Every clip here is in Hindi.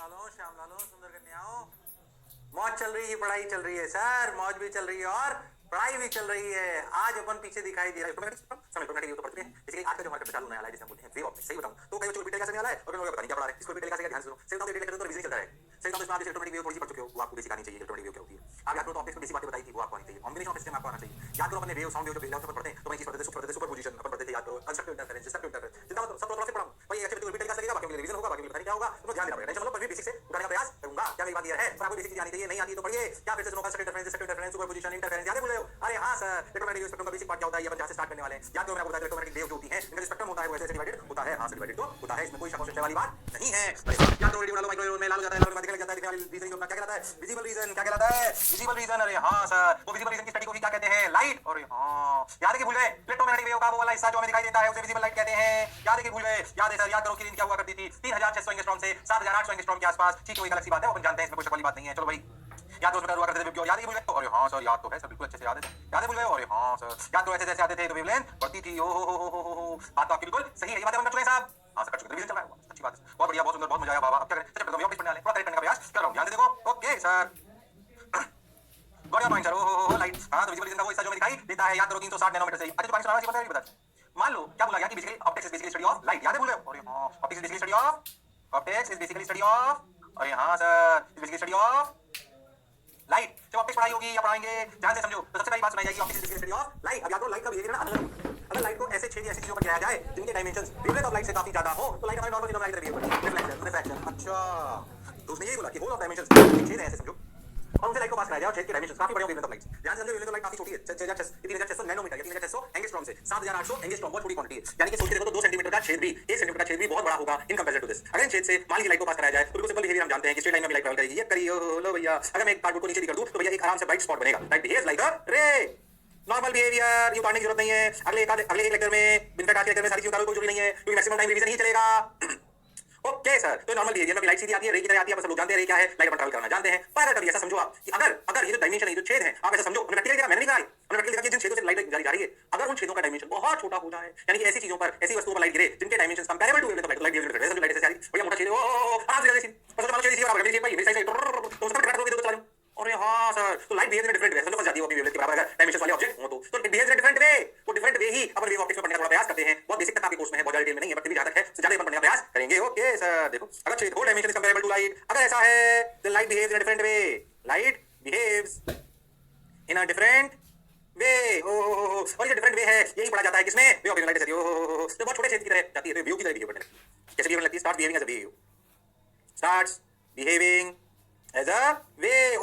श्याम लालो सुंदर कन्याओं, मौज चल रही है, पढ़ाई चल रही है सर, मौज भी चल रही है और पढ़ाई भी चल रही है। आज अपन पीछे दिखाई दे रहा है तो पढ़ चुके हैं। इसलिए आज का जो हमारा चालू नया है जिसे हम बोलते हैं वे ऑप्टिक्स। सही बताऊं तो कई बच्चों को बीटेक कैसे वाला है और उन्होंने पता नहीं क्या पढ़ा रहे हैं। इसको बीटेक कैसे ध्यान से सुनो। सही बताऊं बीटेक तो रिवीजन चलता है। सही बताऊं इसमें आप इलेक्ट्रोमैग्नेटिक वेव थोड़ी सी पढ़ चुके हो, वो आपको बेसिक आनी चाहिए। इलेक्ट्रोमैग्नेटिक वेव क्या होती है आप याद करो तो ऑप्टिक्स में बेसिक बातें बताई थी, वो आपको आनी चाहिए। कॉम्बिनेशन ऑफ सिस्टम आपको आना चाहिए। याद करो अपने वेव साउंड वेव जो वेव पढ़ते हैं तो मैं चीज पढ़ते थे सुपरपोजिशन अपन पढ़ते थे। याद करो कंस्ट्रक्टिव इंटरफेरेंस, डिस्ट्रक्टिव इंटरफेरेंस, जितना सब थोड़ा से पढ़ाऊं भाई। अच्छे बच्चों को बीटेक कैसे लगेगा, बाकी रिवीजन होगा, बाकी पता नहीं क्या होगा, तो ध्यान देना पड़ेगा। टेंशन लो, पर भी बेसिक से उठाने का प्रयास करूंगा। क्या मेरी बात क्लियर है? पर आपको बेसिक चीज आनी चाहिए। नहीं आती तो पढ़िए। क्या फिर से सुनो constructive interference, destructive interference, superposition, interference याद भूल रहे हो? अरे हां सर, इलेक्ट्रोमैग्नेटिक वेव स्पेक्ट्रम का बेसिक पार्ट क्या होता है ये अपन जहां से स्टार्ट करने वाले हैं। याद करो मैंने आपको बताया इलेक्ट्रोमैग्नेटिक वेव जो होती है इनका स्पेक्ट्रम होता है वो ऐसे डिवाइडेड होता है। हां से डिवाइडेड तो होता है, इसमें कोई शक और संशय वाली बात नहीं है। याद करो रेडियो डालो माइक्रोवेव में लाल हो जाता है, लाल में दिखने लग जाता है, दिखने वाली रीजन जो क्या कहलाता है? Visible region. क्या कहलाता है? Visible region. अरे हां सर, वो विजिबल रीजन की स्टडी को ही क्या कहते हैं? लाइट। अरे हां याद है कि भूल गए? इलेक्ट्रोमैग्नेटिक वेव का वो वाला हिस्सा जो हमें दिखाई देता है उसे विजिबल लाइट कहते हैं। याद है कि भूल गए? याद है सर। याद करो कि क्या हुआ करती थी 3600 एंगस्ट्रॉम से 7800 एंगस्ट्रॉम के आसपास। ठीक है, वही गैलेक्सी बात है, वो अपन जानते हैं, इसमें कोई शक वाली बात नहीं है। चलो भाई याद तो हुआ करते थे। याद है भूल गए? अरे हां सर याद तो है सर, बिल्कुल अच्छे से याद है। याद है भूल गए? अरे हां सर याद तो ऐसे जैसे आते थे तो वेवलेंथ बढ़ती थी। ओ हो बात तो आपकी बिल्कुल सही है। ये बातें हम कर चुके हैं साहब। हां सर कर चुके हैं, रिवीजन चल रहा है। अच्छी बात है, बहुत बढ़िया, बहुत सुंदर, बहुत मजा आया बाबा। अब क्या करें? चलो मैं ऑफिस पढ़ने वाले थोड़ा करेक्ट करने का प्रयास कर रहा हूं। ध्यान से देखो। ओके सर बढ़िया पॉइंट सर। ओ लाइट। हां तो विजिबल रीजन का वो हिस्सा जो हमें दिखाई देता है, याद करो 360 नैनोमीटर से। अच्छा जो पॉइंट सुना है ये बता। मान लो क्या बोला गया कि basically optics is basically study of light. याद है भूल गए? अरे हां optics is basically study of optics is basically study of. अरे हां sir is basically study of light. जब ऑप्टिक्स पढ़ाई होगी या पढ़ाएंगे ध्यान से समझो तो सबसे पहली बात सुनाई जाएगी optics is basically study of light. अब याद करो लाइट का बिहेवियर ना अलग अलग होता है। अगर लाइट को ऐसे छेद ऐसी चीजों पर गिराया जाए जिनके डायमेंशंस वेवलेंथ ऑफ लाइट से काफी ज्यादा हो तो लाइट हमारे नॉर्मल लाइट बिहेव करती है। Reflection refraction. अच्छा तो उसने यही बोला कि होल ऑफ डायमेंशंस छेद है ऐसे समझो और उनसे लाइट को पास कराया जाए और छेद के डायमेंशंस काफी बड़े होंगे वेवलेंथ ऑफ लाइट। ध्यान से समझो वेवलेंथ ऑफ लाइट काफी छोटी है। 3600 नैनोमीटर या 3600 एंगस्ट्रॉम से 7800 एंगस्ट्रॉम बहुत छोटी क्वांटिटी है। यानी कि सोच के देखो तो 2 सेंटीमीटर का छेद भी 1 सेंटीमीटर का छेद भी बहुत बड़ा होगा इन कंपैरिजन टू दिस। अगर इन छेद से मान लीजिए लाइट को पास कराया जाए तो बिल्कुल सिंपल बिहेवियर हम जानते हैं कि स्ट्रेट लाइन में भी लाइट ट्रैवल करेगी। ये करिए लो भैया। अगर मैं एक कार्डबोर्ड को नीचे भी कर दूं तो भैया एक आराम से ब्राइट स्पॉट बनेगा। लाइट बिहेव्स लाइक अ रे। नॉर्मल बिहेवियर, ये पढ़ने की जरूरत नहीं है। अगले एक लेक्चर में बिना आज के लेक्चर में सारी चीजें उतारो, कोई जरूरी नहीं है क्योंकि मैक्सिमम टाइम रिवीजन ही चलेगा। ओके सर तो नॉर्मल बिहेवियर में लाइट सीधी आती है, रे की तरह आती है। आप सब लोग जानते हैं रे क्या है, लाइट अपन ट्रैवल करना जानते हैं। पर कभी ऐसा समझो आप कि अगर ये जो डायमेंशन है, ये जो छेद है, आप ऐसा समझो मैंने प्रैक्टिकल मैंने नहीं कहा, मैंने प्रैक्टिकल देखा कि जिन छेदों से लाइट जा रही है अगर उन छेदों का डायमेंशन बहुत छोटा हो जाए, यानी कि ऐसी चीजों पर, ऐसी वस्तुओं पर लाइट गिरे जिनके dimensions comparable to wavelength of light behave करते हैं। लाइट ऐसे आ रही बड़ा मोटा छेद है, ओ आराम से जैसे बस मान लो छेद और मेरी भाई मेरी साइड तो उसका कट दोगे तो चला लूं। अरे हां सर तो light behave in different way. समझो फंस जाती है वो अपनी वेवलेंथ के बराबर अगर डायमेंशंस वाले ऑब्जेक्ट हो तो it behaves in different way. वो डिफरेंट वे ही अपन वेव ऑप्टिक्स में पढ़ने का थोड़ा प्रयास करते हैं। बहुत बेसिक तक आपके कोर्स में है, बहुत ज्यादा डिटेल में नहीं है, बट भी जहां तक है ज्यादा अपन पढ़ने का प्रयास करेंगे। ओके सर देखो अगर छेद hole dimension is comparable to light, अगर ऐसा है then light behaves in a different way. Light behaves in a different way. और ये डिफरेंट वे है यही पढ़ा जाता है किसमें? वेव ऑप्टिक्स लाइट ऐसी तो बहुत छोटे छेद की तरह जाती है, तो वेव की तरह बिहेव करने लगती है। कैसे बिहेव लगती है? Start behaving as a wave, starts behaving as a wave.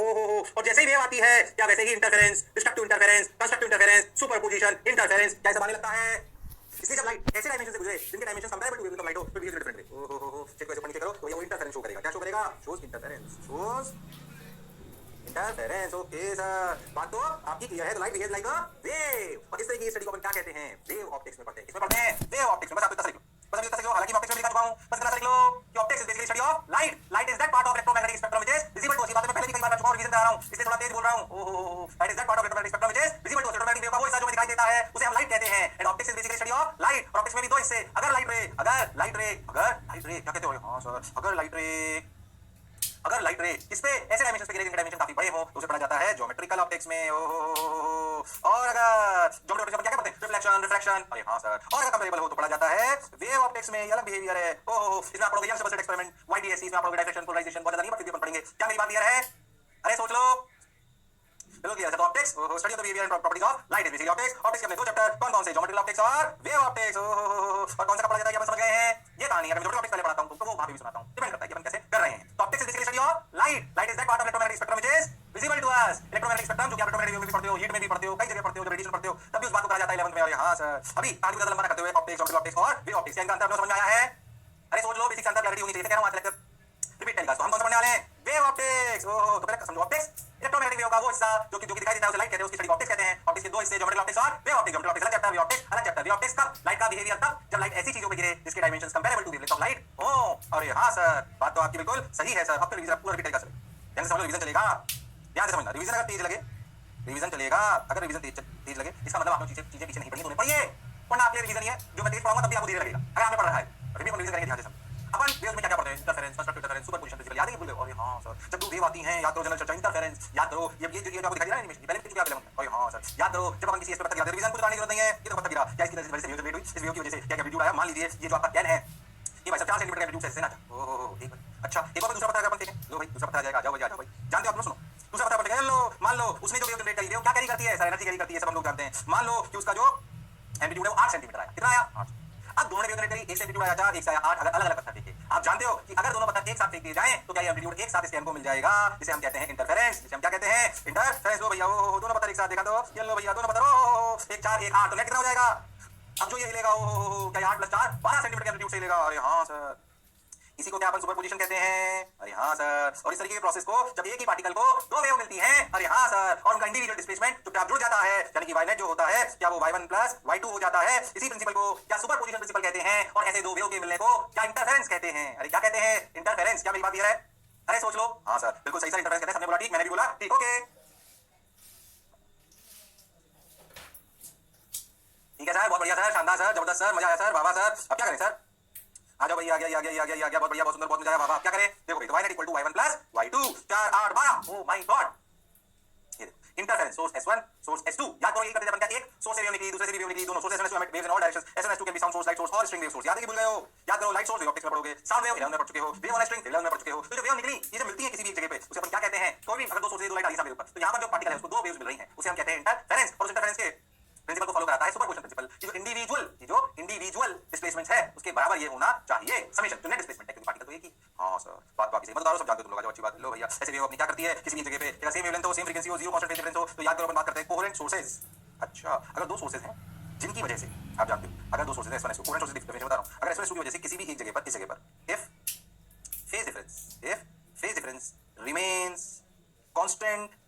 और जैसे ही वेव आती है क्या वैसे ही interference, destructive interference, constructive interference, superposition, interference क्या ऐसा आने लगता है। इसलिए जब लाइट ऐसे डायमेंशन से गुजरे जिनके dimensions comparable to wavelength of light हो तो बिहेव डिफरेंट वे। चेक को ऐसे नीचे करो तो ये वो इंटरफेरेंस शो करेगा। क्या शो करेगा? Shows interference, shows interference. Okay sir बात तो आपकी क्लियर है। तो लाइट बिहेव लाइक अ वेव और इस तरह की स्टडी को अपन क्या कहते हैं? वेव ऑप्टिक्स में पढ़ते हैं। इसमें पढ़ते हैं वेव ऑप्टिक्स में। बस आपको इतना लिखो, बस अभी इतना लिखो। हालांकि मैं ऑप्टिक्स में लिखा चुका हूं, बस इतना लिख लो कि optics is basically study of light. Light is that part of electromagnetic spectrum which is visible to us. ये बातें मैं पहले भी कई बार कर चुका हूं, रिवीजन करा रहा हूं इसलिए थोड़ा तेज बोल रहा हूं। ओहो light is that part of electromagnetic spectrum which is visible to us. Electromagnetic wave का वो हिस्सा जो हमें दिखाई देता है उसे हम लाइट कहते हैं। And optics is basically study of light. और ऑप्टिक्स में भी दो हिस्से, अगर लाइट रे क्या कहते हो? हां सर अगर लाइट रे इस पे ऐसे डायमेंशंस पे गिरे जिनके डायमेंशन काफी बड़े हो तो उसे पढ़ा जाता है ज्योमेट्रिकल ऑप्टिक्स में। और अगर ज्योमेट्रिकल ऑप्टिक्स में क्या करते हैं? Reflection refraction. अरे हां सर। और अगर कंपैरेबल हो तो पढ़ा जाता है वेव ऑप्टिक्स में। ये अलग बिहेवियर है। इसमें आप पढ़ोगे यंग सबसेट एक्सपेरिमेंट, वाईडीएससी, इसमें आप पढ़ोगे डायफ्रेक्शन, पोलराइजेशन, बहुत ज्यादा नहीं पर फिर भी अपन पढ़ेंगे। क्या मेरी बात क्लियर है? अरे सोच लो। चलो क्लियर है। तो optics study of the behaviour and properties of light is basically optics. Optics के अपने दो चैप्टर कौन से? ज्योमेट्रिकल ऑप्टिक्स और वेव ऑप्टिक्स। और कौन सा पढ़ा जाता है ये अपन समझ गए हैं। ये कहानी है, मैं ज्योमेट्रिकल ऑप्टिक्स पहले पढ़ाता हूं तुमको, वो वहां भी सुनाता हूं, डिपेंड करता है कि अपन कैसे कर रहे हैं। तो optics is basically study of light. Light is that part of electromagnetic spectrum which is visible to us. Electromagnetic spectrum जो कि आप इलेक्ट्रोमैग्नेटिक वेव में भी पढ़ते हो, हीट में भी पढ़ते हो, कई जगह पढ़ते हो, जब रेडिएशन पढ़ते हो तब भी उस बात को कहा जाता है 11th में। और हां सर अभी आगे ज्यादा लंबा ना करते हुए ऑप्टिक्स, ज्योमेट्रिकल ऑप्टिक्स और वेव ऑप्टिक्स इनका अंतर समझ में आया है? अरे सोच लो बेसिक अंतर क्लैरिटी होनी चाहिए। कह रहा हूं आज लेक्चर रिपीट टेलिकास्ट। तो हम कौन सा पढ़ने वाले हैं? Wave optics. तो पहले समझो ऑप्टिक्स इलेक्ट्रोमैग्नेटिक वेव का वो हिस्सा जो कि दिखाई देता है उसे लाइट कहते हैं, उसकी स्टडी ऑप्टिक्स कहते हैं। ऑप्टिक्स के दो हिस्से ज्योमेट्रिकल ऑप्टिक्स और वेव ऑप्टिक्स। ज्योमेट्रिकल ऑप्टिक्स अलग चैप्टर, वेव ऑप्टिक्स अलग चैप्टर। वेव ऑप्टिक्स कब? लाइट का बिहेवियर तब जब लाइट ऐसी चीजों पे गिरे जिसके dimensions comparable to wavelength of light हो। अरे हां सर बात तो आपकी बिल्कुल सही है सर। अब तो रिवीजन पूरा रिपीट टेलिकास्ट चलेगा। ध्यान से समझो, रिवीजन चलेगा, ध्यान से समझना। रिवीजन अगर तेज लगे, रिवीजन चलेगा। अगर रिवीजन तेज लगे इसका मतलब आपने चीजें पीछे नहीं पढ़ी, तो पढ़िए। पढ़ना आपके लिए रिवीजन ही है। जो मैं तेज पढ़ाऊंगा तब भी आपको धीरे लगेगा। अगर आपने पढ़ रखा है फिर भी अपन रिवीजन करेंगे ध्यान से समझो। अपन वेव्स में क्या क्या पढ़ते हैं? Interference, constructive interference, superposition principle, याद है भूल गए? अरे हाँ सर, जब दो वेव आती हैं याद करो, जनरल चर्चा, इंटरफेरेंस याद करो, ये जो आपको दिखाई दे रहा है एनिमेशन, पहले कुछ याद है? अरे हाँ सर, याद करो, जब अपन किसी एस पे पत्थर गिराते हैं, रिवीजन कुछ कराने की जरूरत नहीं है, ये तो पत्थर गिरा, क्या इसकी वजह से वेव जनरेट हुई, इस वेव की वजह से क्या एम्पलीट्यूड आया, मान लीजिए ये जो आपका कैन है, ये भाई साहब 4 सेंटीमीटर का एम्पलीट्यूड से ना था। ओहो ठीक है, अच्छा एक और दूसरा पत्थर अपन देखें, लो भाई दूसरा पत्थर आ जाएगा, आ जाओ भाई, आ जाओ भाई, जानते हो आप लोग, सुनो दूसरा पत्थर अपन लो, मान लो उसने जो वेव जनरेट करी है वो क्या कैरी करती है सर? एनर्जी कैरी करती है, सब हम लोग जानते हैं। मान लो कि उसका जो एम्पलीट्यूड है वो 8 सेंटीमीटर आया, कितना आया? 8। अब दोनों ने वेव जनरेट करी, एक से एम्पलीट्यूड आया 4, एक से आया 8, अलग अलग पत्थर फेंके। आप जानते हो कि अगर दोनों पत्थर एक साथ फेंक दिए जाएं तो क्या ये एम्पलीट्यूड एक साथ इस कैन को मिल जाएगा, जिसे हम कहते हैं इंटरफेरेंस, जिसे हम क्या कहते हैं? इंटरफेरेंस। लो भैया ओ दोनों पत्थर एक साथ देखा तो, ये लो भैया दोनों पत्थर ओ 1 4 1 8, तो नेट कितना हो जाएगा? अब जो ये हिलेगा ओ क्या 8 + 4 12 सेंटीमीटर का एम्पलीट्यूड से हिलेगा। अरे हां सर, इसी को क्या अपन सुपरपोजिशन कहते हैं? अरे हाँ सर, और इस तरीके के प्रोसेस को जब एक ही पार्टिकल को दो वेव मिलती हैं, अरे हाँ सर, और उनका इंडिविजुअल डिस्प्लेसमेंट चुपचाप जुड़ जाता है, यानी कि वाई जो होता है क्या वो y1 + y2 हो जाता है। इसी प्रिंसिपल को क्या सुपरपोजिशन प्रिंसिपल कहते हैं, और ऐसे दो वेव के मिलने को क्या इंटरफेरेंस कहते हैं? अरे क्या कहते हैं? इंटरफेरेंस। क्या मेरी बात क्लियर है? अरे सोच लो। हाँ सर बिल्कुल सही सर, इंटरफेरेंस कहते हैं, सबने बोला ठीक, मैंने भी बोला ठीक, ओके ठीक है सर, बहुत बढ़िया सर, शानदार सर, जबरदस्त सर, मजा आया सर, वाह वाह सर। अब क्या करें सर? आ जाओ भाई, आ गया आ गया आ गया आ गया, बहुत बढ़िया, बहुत सुंदर, बहुत मजा आया, वाह क्या करें? देखो भाई, तो y = y1 + y2 4 8 12, oh my God, ये देखो interference, source S1 source S2, याद करो यही करते थे अपन, क्या एक सोर्स से वेव निकली, दूसरे से भी वेव निकली, दोनों sources S1 S2 emit waves in all directions, S1 S2 can be sound source, light source और स्ट्रिंग वेव सोर्स, याद है कि भूल गए हो? याद करो, लाइट सोर्स वेव ऑप्टिक्स में पढ़ोगे, साउंड वेव 11 में पढ़ चुके हो, वेव ऑन स्ट्रिंग 11 में पढ़ चुके हो। तो जो वेव निकली ये जो मिलती है किसी भी एक जगह पे, उसे अपन क्या कहते हैं? कोई भी अगर दो सोर्सेस दो लाइट आ रही है सामने ऊपर, तो यहां पर जो पार्टिकल है उसको दो वेव्स मिल रही हैं, उसे हम कहते हैं इंटरफेरेंस, और उस इंटरफेरेंस के प्रिंसिपल को फॉलो कराता है सुपरपोजिशन प्रिंसिपल, कि जो इंडिविजुअल डिस्प्लेसमेंट है उसके बराबर ये होना चाहिए, समेशन, जो नेट डिस्प्लेसमेंट है, क्योंकि पार्टिकल तो एक ही। हां सर, बात बाकी सही, मतलब सब जानते हो तुम लोग, अच्छी बात। लो भैया, ऐसे वेव अपनी क्या करती है, किसी भी जगह पे क्या सेम वेवलेंथ हो, सेम फ्रीक्वेंसी हो, जीरो कांस्टेंट फेज डिफरेंस हो, तो याद करो अपन बात करते हैं कोहेरेंट सोर्सेज। अच्छा, अगर दो सोर्सेज हैं जिनकी वजह से आप जानते हो, अगर दो सोर्सेज हैं S1 S2, coherent sources difference बता रहा हूं, अगर S1 S2 की वजह से किसी भी एक जगह पर, इस जगह पर if phase difference remains constant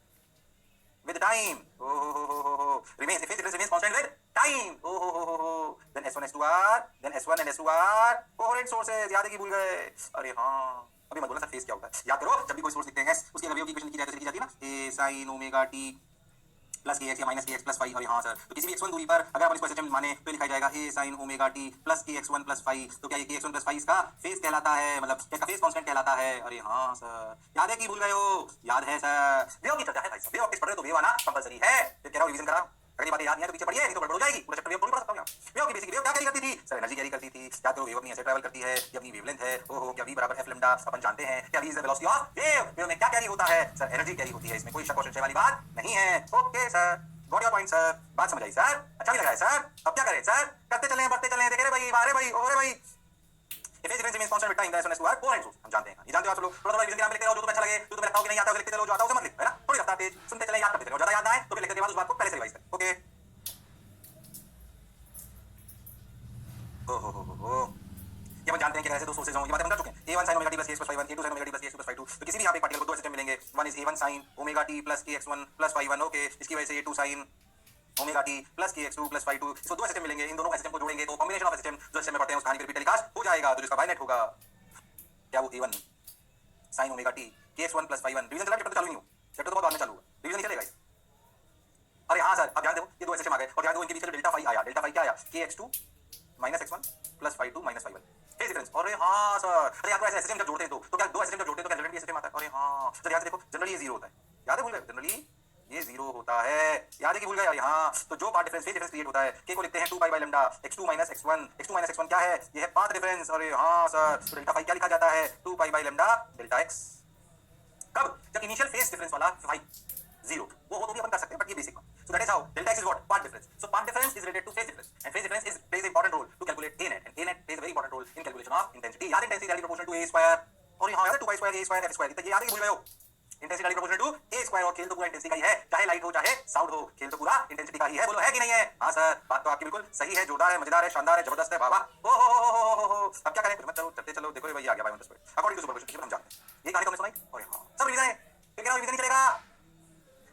with time, remains, if phase difference remains constant with time, then S1 S2 are, then S1 and S2 are coherent sources, याद है कि भूल गए? अरे हाँ, अभी मत बोलना सर फेज क्या होता है, याद करो जब भी कोई सोर्स लिखते हैं उसकी अगर वेव की इक्वेशन लिखी जाए तो लिखी जाती है ना a sin omega t plus kx या माइनस kx प्लस फाई। और हाँ सर, तो किसी भी x1 दूरी पर अगर अपन इसको सिस्टम माने तो लिखा जाएगा a sin omega t plus kx1 plus phi. तो क्या ये kx1 प्लस फाई इसका फेज कहलाता है, मतलब क्या फेज कांस्टेंट कहलाता है? अरे हाँ सर, याद है कि भूल गए हो? याद है सर, वेव की चर्चा है भाई साहब, वेव ऑप्टिक्स पढ़ रहे हो तो वेव आना कंपलसरी है, फिर कह रहा हूं रिवीजन करा, अगर ये बातें याद नहीं है तो पीछे पढ़िए, नहीं तो गड़बड़ हो जाएगी, पूरा चैप्टर वेव थोड़ी पढ़ सकता हूं यहां। वेव की बेसिक, वेव क्या कैरी करती थी सर? एनर्जी कैरी करती थी, याद करो वेव अपनी ऐसे ट्रैवल करती है, ये अपनी वेवलेंथ है, ओहो क्या v बराबर f लैम्डा अपन जानते हैं, क्या v is the velocity of wave, wave में क्या कैरी होता है सर? एनर्जी कैरी होती है, इसमें कोई शक और संशय वाली बात नहीं है, okay sir, got your point sir, बात समझ आई सर, अच्छा भी लगा है सर। अब क्या करें सर? करते चलें, बढ़ते चलें, देख रहे भाई, मारे भाई, ओरे भाई, if phase difference remains constant with time, then S1 S2 are coherent sources, हम जानते हैं, ये जानते हो आप लोग, थोड़ा रिवीजन के नाम पे लिखते रहो, जो तुम्हें अच्छा लगे, जो तुम्हें लगता हो कि नहीं आता हो लिखते चलो, जो आता हो उसे मत लिखो, है ना, थोड़ी रफ्तार तेज, सुनते चलें, याद करते चलें, ज्यादा याद ना आए तो फिर लिखने के बाद उस बात को पहले से रिवाइज करें, ओके? ओहो, ये हम जानते हैं कि ऐसे दो सोर्सेज होंगे, ये बातें हम कर चुके हैं, a1 sin omega t plus kx plus y1, a2 sin omega t plus kx plus y2, तो किसी भी यहाँ पे पार्टिकल को दो सिस्टम मिलेंगे, one is a1 sin omega t plus kx1 plus y1, okay, इसकी वजह से a2 sin omega T plus kx2 plus y2, इसको दो सिस्टम मिलेंगे, इन दोनों का सिस्टम को जोड़ेंगे तो कॉम्बिनेशन ऑफ सिस्टम जो सिस्टम में पढ़ते हैं उस कहानी का रिपीट टेलीकास्ट हो जाएगा, तो जिसका बायनेट होगा क्या वो a1 sin omega T kx1 plus y1। Revision चला, चैप्टर तो चालू नहीं हो, चैप्टर तो बहुत बाद में चालू होगा, रिवीजन नहीं चलेगा। अरे हाँ सर, अब ध्यान दो, ये दो सिस्टम आ गए, और ध्यान दो इनके बीच में डेल्टा फाई आया, डेल्टा फाई क्या आया? kx2 minus x1 plus y2 minus y1, phase difference. अरे हाँ सर, अरे आपको ऐसे सिस्टम जब जोड़ते हैं तो क्या दो सिस्टम जब जोड़ते हैं तो क्या जनरली सिस्टम आता है? अरे हाँ सर, याद देखो जनरली ये जीरो होता है, याद है भूल गए? जनरली ये जीरो होता है, याद है कि भूल गए? अरे हाँ, तो जो path difference, phase difference create होता है, k को लिखते हैं 2 pi by lambda x2 minus x1 क्या है? ये है पाथ डिफरेंस। अरे हाँ सर, तो डेल्टा फाई क्या लिखा जाता है? 2 pi by lambda delta x। कब? जब इनिशियल फेज डिफरेंस वाला फाई जीरो, वो हो तो भी अपन कर सकते हैं, बट ये basic one. So that is how delta x is what? Path difference. So path difference is related to phase difference, and phase difference plays an important role to calculate a net, and a net plays a very important role in calculation of intensity. याद है intensity directly proportional to a square, और यहाँ याद है 2y square a square f square, तो ये याद है कि भूल गए हो? Intensity directly proportional to a square, और खेल तो पूरा इंटेंसिटी का ही है, चाहे लाइट हो चाहे साउंड हो, खेल तो पूरा इंटेंसिटी का ही है, बोलो है कि नहीं है? हाँ सर, बात तो आपकी बिल्कुल सही है, जोरदार है, मजेदार है, शानदार है, जबरदस्त है, वाह वाह, हो। अब क्या करें? चलो चलते चलो, देखो भाई आ गया बाय 1 अकॉर्डिंग टू सुपरपोजिशन, हम जानते हैं ये कहानी तो हमने सुनाई। और हाँ सब रिवीजन है, फिर क्या रिवीजन नहीं चलेगा?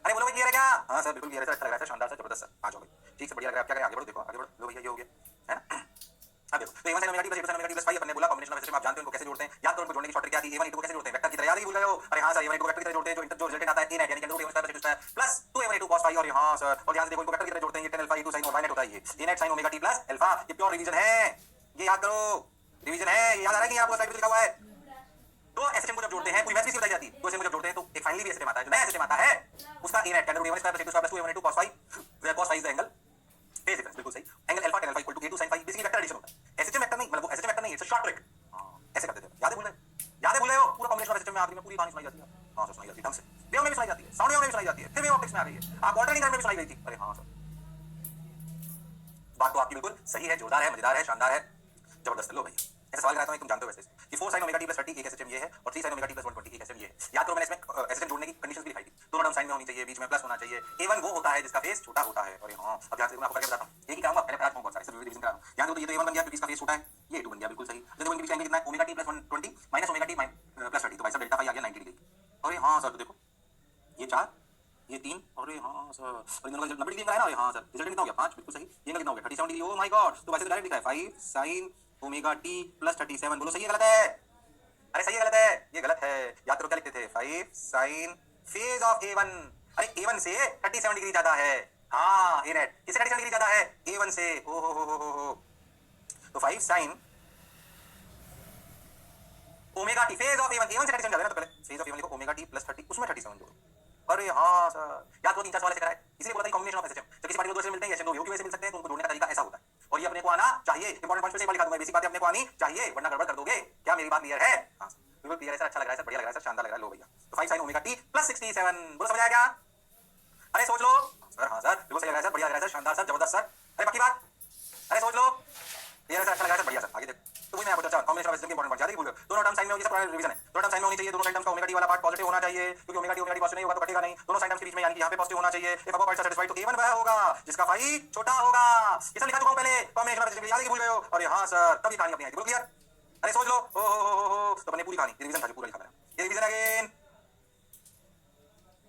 अरे बोलो भाई क्लियर है क्या? हाँ सर बिल्कुल क्लियर है सर, अच्छा लग रहा है, शानदार सर, जबरदस्त सर, आ जाओ भाई, ठीक से बढ़िया लग रहा है, आप क्या करें? आगे बढ़ो, देखो आगे बढ़ो, लो भैया ये हो गया है ना। अब देखो, तो a1 sin omega t plus a2 sin omega t plus phi अपन ने बोला कॉम्बिनेशन ऑफ सिस्टम, आप जानते हो उनको कैसे जोड़ते हैं, याद करो उनको जोड़ने की शॉर्टकट क्या थी? a1 a2 को कैसे जोड़ते हैं? वेक्टर की तरह, याद ही भूल गए हो? अरे हाँ सर, a1 a2 वेक्टर की तरह जोड़ते हैं, जो रिजल्टेंट आता है a net, यानी कि a2 a1 plus a2 plus 2 a1 a2 cos phi। और हाँ सर, और ध्यान से देखो इनको वेक्टर की तरह जोड़ते हैं, ये tan alpha a2 sin और y net होता है, ये a net sin omega t plus alpha, ये प्योर रिवीजन है, ये याद करो। रिवीजन है, याद आ रहा है कि आपको स्लाइड पे लिखा हुआ है। तो एसएचएम को जब जोड़ते हैं पूरी मैथ भी बताई जाती है, तो एसएचएम को जब जोड़ते हैं तो एक फाइनली भी एसएचएम आता है, जो नया एसएचएम आता है उसका A net 10 √a1 square plus a2 square plus 2a1 a2 cos phi, where cos phi is the angle phase difference, बिल्कुल सही। Angle alpha tan alpha equal to a2 sin phi, basically vector addition होता है। एसएचएम वेक्टर नहीं, मतलब वो एसएचएम वेक्टर नहीं, इट्स अ शॉर्ट ट्रिक। हां ऐसे करते थे, याद है भूल गए, याद है भूल गए हो, पूरा कॉम्बिनेशन ऑफ एसएचएम में आखिरी में पूरी कहानी सुनाई जाती है। हां सर सुनाई जाती है ढंग से, वेव में भी सुनाई जाती है, साउंड वेव में भी सुनाई जाती है, फिर वेव ऑप्टिक्स में आ गई है, आप ऑल्टरनेटिंग करंट में भी सुनाई गई थी। अरे हां सर, बात तो आपकी बिल्कुल सही है, जोरदार है, मजेदार है, शानदार है, जबरदस्त। लो भैया ऐसा सवाल कराता हूं, तुम जानते हो वैसे कि 4 sin ओमेगा t + 30 एक एसएचएम ये है और 3 sin ओमेगा t + 120 एक एसएचएम ये है। याद करो मैंने इसमें एसएचएम जोड़ने की कंडीशंस भी लिखाई थी, दोनों टर्म साइन में होनी चाहिए, बीच में प्लस होना चाहिए। a1 वो होता है जिसका फेस छोटा होता है। अरे हां अब ध्यान से मैं आपको करके बताता हूं, एक ही कराऊंगा, पहले प्रयास बहुत सारे सब रिवीजन करा रहा हूं। ध्यान दो, तो ये तो a1 बन गया क्योंकि इसका फेस छोटा है, ये a2 बन गया, बिल्कुल सही। देखो इनके बीच एंगल कितना है, omega t + 120 minus omega t + 30, तो भाई साहब डेल्टा फाई आ गया 90 डिग्री। अरे हां सर, तो देखो ये 4 ये 3, अरे हां सर, और इन दोनों का 90 डिग्री का है ना। अरे हां सर, रिजल्ट कितना हो गया 5, बिल्कुल सही। ये एंगल कितना हो गया 37 डिग्री। ओ माय गॉड, तो वैसे तो डायरेक्ट लिखा है 5 sin ओमेगा t + 37। बोलो सही है गलत है? अरे सही है गलत है? ये गलत है। याद करो क्या लिखते थे, 5 sin फेज ऑफ a1। अरे a1 से 37 डिग्री ज्यादा है। हाँ ए नेट किससे 37 डिग्री ज्यादा है? a1 से। ओ हो। तो 5 sin omega T phase of a1, a1 से 37 ज्यादा है ना, तो पहले फेज ऑफ a1 लिखो ओमेगा t + 30, उसमें 37 जोड़ो। अरे हाँ सर, याद करो 3-4 सवाल ऐसे कराए, इसलिए बोला था कॉम्बिनेशन ऑफ एसएचएम। जब किसी पार्टिकल को दो एसएचएम मिलते हैं, एसएचएम दो वेव की वजह से मिल सकते हैं, तो उनको जोड़ने का तरीका ऐसा होता है। और ये अपने को आना चाहिए, इंपॉर्टेंट पॉइंट पे से एक बार लिखा दूंगा, बेसिक बातें अपने को आनी चाहिए, वरना गड़बड़ कर दोगे। क्या मेरी बात क्लियर है? हां सर, बिल्कुल क्लियर है सर, अच्छा लग रहा है सर, बढ़िया लग रहा है सर, शानदार लग रहा है। लो भैया, तो 5 sin ओमेगा t + 67, बोलो समझ आया क्या? अरे सोच लो सर। हाँ सर, बिल्कुल सही लग रहा है सर, बढ़िया लग रहा है सर, शानदार सर, जबरदस्त सर। अरे पक्की बात? अरे सोच लो, ये सर अच्छा लग रहा है सर, बढ़िया सर। आगे देखो, तो वही मैं आपको चर्चा कॉम्बिनेशन ऑफ एसएचएम की इंपॉर्टेंट पॉइंट याद है, भूल गए। दोनों टर्म साइन में होगी, सब पूरा रिवीजन है। दोनों टर्म साइन में होनी चाहिए, दोनों साइन टर्म्स का ओमेगा टी वाला पार्ट पॉजिटिव होना चाहिए, क्योंकि ओमेगा टी पॉजिटिव नहीं होगा तो कटेगा नहीं। दोनों साइन टर्म्स के बीच में यानी कि यहां पे पॉजिटिव होना चाहिए। If above parts are satisfied, तो a1 वह होगा जिसका फाई छोटा होगा। ये सब लिखा चुका हूं पहले, कॉम्बिनेशन ऑफ एसएचएम याद है कि भूल गए हो? अरे हां सर, तभी कहानी अपनी आई थी, बिल्कुल क्लियर। अरे सोच लो, ओ तो अपने पूरी कहानी रिवीजन था, जो पूरा लिखा मैंने। ये रिवीजन अगेन,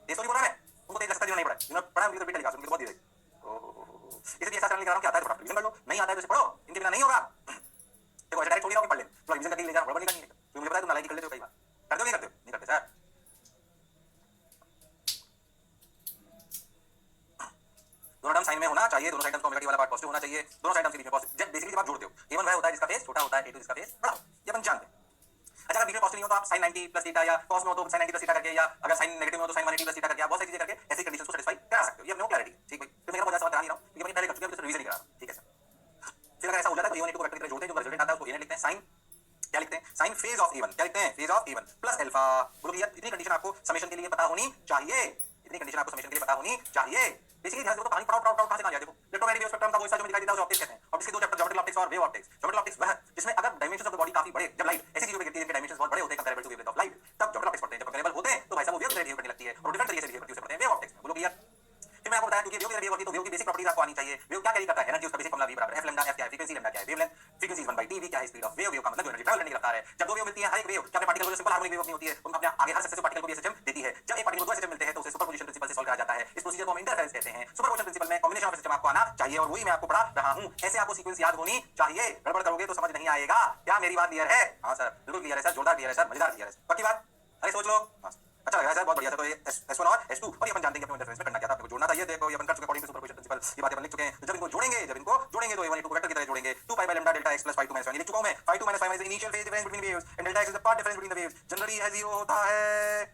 ये स्टोरी बोल रहा है, तुमको तेज लगता नहीं पड़ा, इन्होंने पढ़ा उनकी तो बेटा लिखा, उनकी बहुत धीरे। ओहो, इसलिए ऐसा चैनल लिखा रहा हूं कि आता है तो रिवीजन कर लो, नहीं आता है तो इसे पढ़ो, इनके बिना नहीं होगा। देखो ऐसे डायरेक्ट थोड़ी ना कि पढ़ लें, तो रिवीजन करके ले जाना, गड़बड़ नहीं करनी है। तो मुझे पता है तुम नालायकी कर लेते हो कई बार, करते हो नहीं करते हो? नहीं करते सर। दोनों टर्म साइन में होना चाहिए, दोनों साइड टर्म्स का ओमेगा टी वाला पार्ट पॉजिटिव होना चाहिए, दोनों साइड टर्म्स के बीच में पॉजिटिव। जब बेसिकली जब आप जोड़ते हो, a1 वह होता है जिसका फेस छोटा होता है, a2 जिसका फेस बड़ा होता है, ये अपन जानते हैं। अच्छा अगर बीच में पॉजिटिव नहीं हो तो आप sin 90 + थीटा, या cos में हो तो sin 90 + थीटा करके, या अगर sin नेगेटिव में हो तो sin 180 + थीटा करके, आप बहुत सारी चीजें करके ऐसी कंडीशंस को सेटिस्फाई करा सकते हो। ये अपने को क्लैरिटी ठीक भाई, तो मेरा बहुत ज्यादा सवाल करा नहीं रहा हूं क्योंकि मैं पहले कर चुके हैं, तो रिवीजन ही करा रहा हूं, ठीक है सर। फिर अगर ऐसा हो जाता है तो a1 a2 को वेक्टर की तरह जोड़ते हैं, जो रिजल्ट आता है उसको a लिखते हैं, sin क्या लिखते हैं, sin फेज ऑफ a1, क्या लिखते हैं, phase of a1 plus alpha. बोलो भैया इतनी कंडीशन आपको समेशन के लिए पता होनी चाहिए, इतनी कंडीशन आपको समेशन के लिए पता होनी चाहिए। बेसिकली ध्यान दो, तो कहानी पढ़ाओ कहां से कहां गया। देखो इलेक्ट्रोमैग्नेटिक वेव स्पेक्ट्रम का वो हिस्सा जो दिखाई देता है उसे ऑप्टिक्स कहते हैं, और इसके दो चैप्टर, ज्योमेट्रिकल ऑप्टिक्स और वेव ऑप्टिक्स। ज्योमेट्रिकल ऑप्टिक्स वह जिसमें अगर डायमेंशंस ऑफ द बॉडी काफी बड़े, जब लाइट ऐसी चीजों पे गिरती है जिनके डायमेंशंस बहुत बड़े होते हैं comparable to wavelength of light, तब ज्योमेट्रिकल ऑप्टिक्स पढ़ते हैं। जब कंपैरेबल होते हैं तो भाई साहब वो वेव की तरह बिहेव करने लगती है, और डिफरेंट तरीके से बिहेव करती है, उसे पढ़ते हैं वेव ऑप्टिक्स। बोलो क्लियर? फिर मैं आपको बताया क्योंकि वेव की तरह बिहेव करती है, तो वेव की बेसिक प्रॉपर्टीज आपको आनी चाहिए। वेव क्या कैरी करता है, एनर्जी उसका बेसिक फॉर्मूला v बराबर f लैम्डा, f क्या है, फ्रीक्वेंसी लैम्डा क्या है, wavelength, frequency is 1/t, v क्या है, स्पीड ऑफ वेव, वेव का मतलब जो एनर्जी ट्रैवल करने की रफ्तार है। जब दो वेव मिलती है, हर एक वेव क्या अपने पार्टिकल को सिंपल हार्मोनिक वेव अपनी होती है, उनका अपने आगे हर सक्सेसिव पार्टिकल को भी एसएचएम देती है। जब एक पार्टिकल को दो एसएचएम मिलते हैं तो उसे सुपरपोजिशन प्रिंसिपल से सॉल्व करा जाता है। इस प्रोसीजर को हम इंटरफेरेंस कहते हैं। सुपरपोजिशन प्रिंसिपल में कॉम्बिनेशन ऑफ एसएचएम आपको आना चाहिए, और वही मैं आपको पढ़ा रहा हूं। ऐसे आपको सीक्वेंस याद होनी चाहिए, गड़बड़ करोगे तो समझ नहीं आएगा। क्या मेरी बात क्लियर है? हां सर, बिल्कुल क्लियर है सर, जोरदार क्लियर है सर, मजेदार क्लियर है, पक्की बात? अरे सोच लो, अच्छा लग रहा है सर, बहुत बढ़िया सर। तो ये S1 और S2, और ये अपन जानते हैं कि अपने इंटरफेरेंस में करना क्या था, आपको जोड़ना था। ये देखो ये अपन कर चुके अकॉर्डिंग टू सुपरपोजिशन प्रिंसिपल, ये बातें अपन लिख चुके हैं। जब इनको जोड़ेंगे तो a1 a2 को वेक्टर की तरह जोड़ेंगे, 2 pi by lambda delta x plus phi 2 minus 1 लिख चुका हूं मैं। phi 2 minus phi 1 is the initial phase difference between waves and delta x is the path difference between the waves। Generally यह 0 होता है,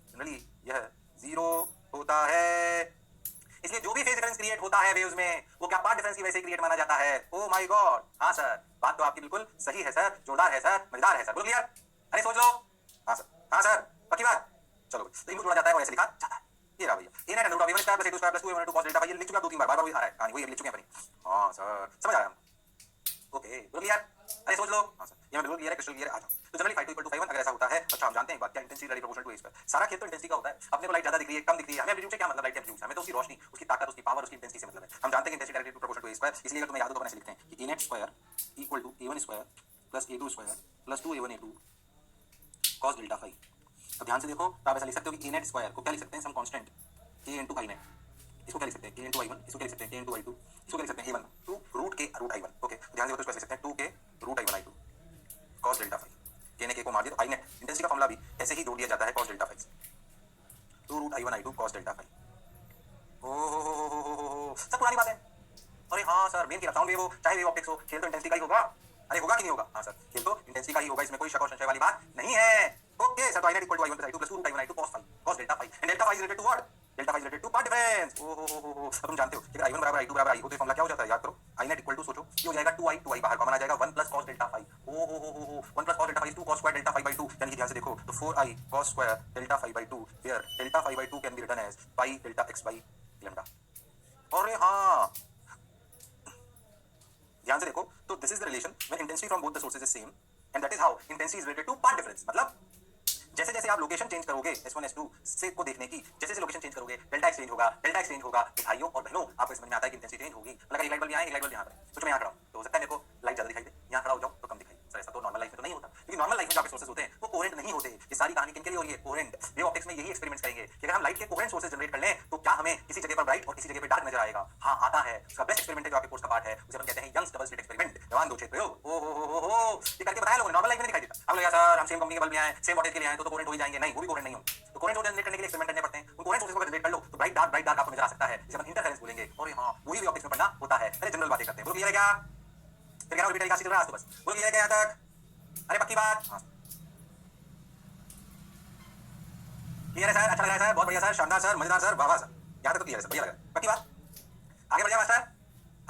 जनरली यह 0 होता है। इसलिए जो भी फेज डिफरेंस क्रिएट होता है वेव्स में, वो क्या पाथ डिफरेंस की वजह से क्रिएट माना जाता है। ओ माय गॉड, हां सर, बात तो आपकी बिल्कुल सही है सर, जोरदार है सर, मजेदार है सर, बोलो क्लियर? अरे सोच लो, हां सर, पक्की बात? चलो तो इनको जोड़ा जाता है और ऐसे लिखा जाता है। ये रहा भैया, a net √v1 square plus a2 square plus 2a1 a2 cos delta भाई, ये लिख चुका 2-3 बार वही आ रहा है, कहानी वही अभी लिख चुके हैं अपनी। हां सर, समझ आ रहा है? ओके, बोलो क्लियर? अरे सोच लो, हां सर, ये मैं बिल्कुल क्लियर है, क्रिस्टल क्लियर है। आ जाओ, तो जनरली phi 2 = phi 1 अगर ऐसा होता है। अच्छा हम जानते हैं एक बात, क्या intensity directly proportional to a square. सारा खेल तो इंटेंसिटी का होता है। अपने को लाइट ज्यादा दिख रही है, कम दिख रही है, हमें एम्पलीट्यूड से क्या मतलब, लाइट के एम्पलीट्यूड से हमें तो उसकी रोशनी, उसकी ताकत, उसकी पावर, उसकी इंटेंसिटी से मतलब है। हम जानते हैं कि intensity directly proportional to a square, इसलिए अगर तुम्हें याद हो तो अपन ऐसे लिखते हैं कि a net square = a1 square plus a2 square plus 2a1 a2 cos delta phi. अब ध्यान से देखो, तो आप ऐसा लिख सकते हो कि a नेट स्क्वायर को क्या लिख सकते हैं, some constant k into i net, इसको क्या लिख सकते हैं, k into i1, इसको क्या लिख सकते हैं, k into i2, इसको क्या लिख सकते हैं, a1 2 √k√i1। ओके, ध्यान से देखो, तो इसको ऐसे लिख सकते हैं 2k √i1 i2 cos delta phi. k ने k को मार दिया तो i नेट इंटेंसिटी का फॉर्मूला भी ऐसे ही जोड़ दिया जाता है cos डेल्टा फाई से, 2 √i1 i2 cos delta phi. ओ सब पुरानी बात है। अरे हाँ सर, मेन की साउंड वेव हो चाहे वेव ऑप्टिक्स हो, खेल तो इंटेंसिटी का ही होगा। अरे होगा कि नहीं होगा? हाँ सर, खेल तो इंटेंसिटी का ही होगा, इसमें कोई शक और संशय वाली बात नहीं है। ओके सर, तो i net equal to i1 plus i2 plus 2 root i1 i2 cos phi cos delta phi and delta phi is related to what? delta phi is related to path difference। ओ अब तुम जानते हो कि अगर i1 बराबर i2 बराबर i हो तो फॉर्मूला क्या हो जाता है? याद करो, i net equal to सोचो ये हो जाएगा 2i बाहर कॉमन आ जाएगा 1 plus cos delta phi। O 1 plus cos delta phi is 2 cos square delta phi by 2, यानी कि ध्यान से देखो तो 4i cos square delta phi by 2 where delta phi by 2 can be written as pi delta x by lambda। अरे हाँ, ध्यान से देखो तो this is the relation when intensity from both the sources is same and that is how intensity is related to path difference. मतलब जैसे जैसे आप लोकेशन चेंज करोगे S1 S2 से को देखने की, जैसे जैसे लोकेशन चेंज करोगे डेल्टा एक्स चेंज होगा, डेल्टा एक्स चेंज होगा। तो भाइयों और बहनों आपको समझ में आता है कि इंटेंसिटी चेंज होगी। मतलब एक लाइट बल्ब यहाँ है, एक लाइट बल्ब यहाँ पर है, तो मैं यहाँ खड़ा हूँ तो हो सकता है मेरे को लाइट ज्यादा दिखाई दे, यहाँ खड़ा हो जाऊँ तो कम दिखाई। सर ऐसा तो नॉर्मल लाइफ में तो नहीं होता, लेकिन नॉर्मल लाइफ में जो आपके सोर्सेज होते हैं वो कोहेरेंट नहीं होते। ये सारी कहानी किनके लिए हो रही है? कोहेरेंट। वेव ऑप्टिक्स में यही एक्सपेरिमेंट्स करेंगे कि अगर हम लाइट के कोहेरेंट सोर्सेज जनरेट कर लें तो क्या हमें किसी जगह पर ब्राइट और किसी जगह पर डार्क नजर आएगा? हाँ आता है। उसका बेस्ट एक्सपेरिमेंट है जो आपके कोर्स का पार्ट है, उसे हम कहते हैं यंग्स डबल स्लिट एक्सपेरिमेंट, जवान दो छेद प्रयोग। ओ ये करके बताया लोगों ने, नॉर्मल लाइफ में नहीं दिखाई देता। हम लोग सर हम सेम कंपनी के बल्ब ले आए, सेम वोल्टेज के लिए आए तो कोहेरेंट हो ही जाएंगे, नहीं वो भी कोहेरेंट नहीं होंगे। तो कोहेरेंट सोर्स जनरेट करने के लिए एक्सपेरिमेंट करने पड़ते हैं। उन कोहेरेंट सोर्सेज को जनरेट कर लो तो ब्राइट डार्क आपको नजर आ सकता है, जिसे हम इंटरफेरेंस बोलेंगे। और हां वही भी ऑप्टिक्स में पढ़ना होता है। अरे जनरल बातें करते हैं, बोलो क्लियर है क्या? फिर क्या रिपीट चल रहा है आज तो बस बोलो क्लियर है क्या यहां तक? अरे पक्की बात? हां क्लियर है सर, अच्छा लग रहा है सर, बहुत बढ़िया सर, शानदार सर, मजेदार सर, वाह वाह सर, यहां तक तो क्लियर है सर, बढ़िया लग रहा है। पक्की बात? आगे बढ़ जाओ मास्टर।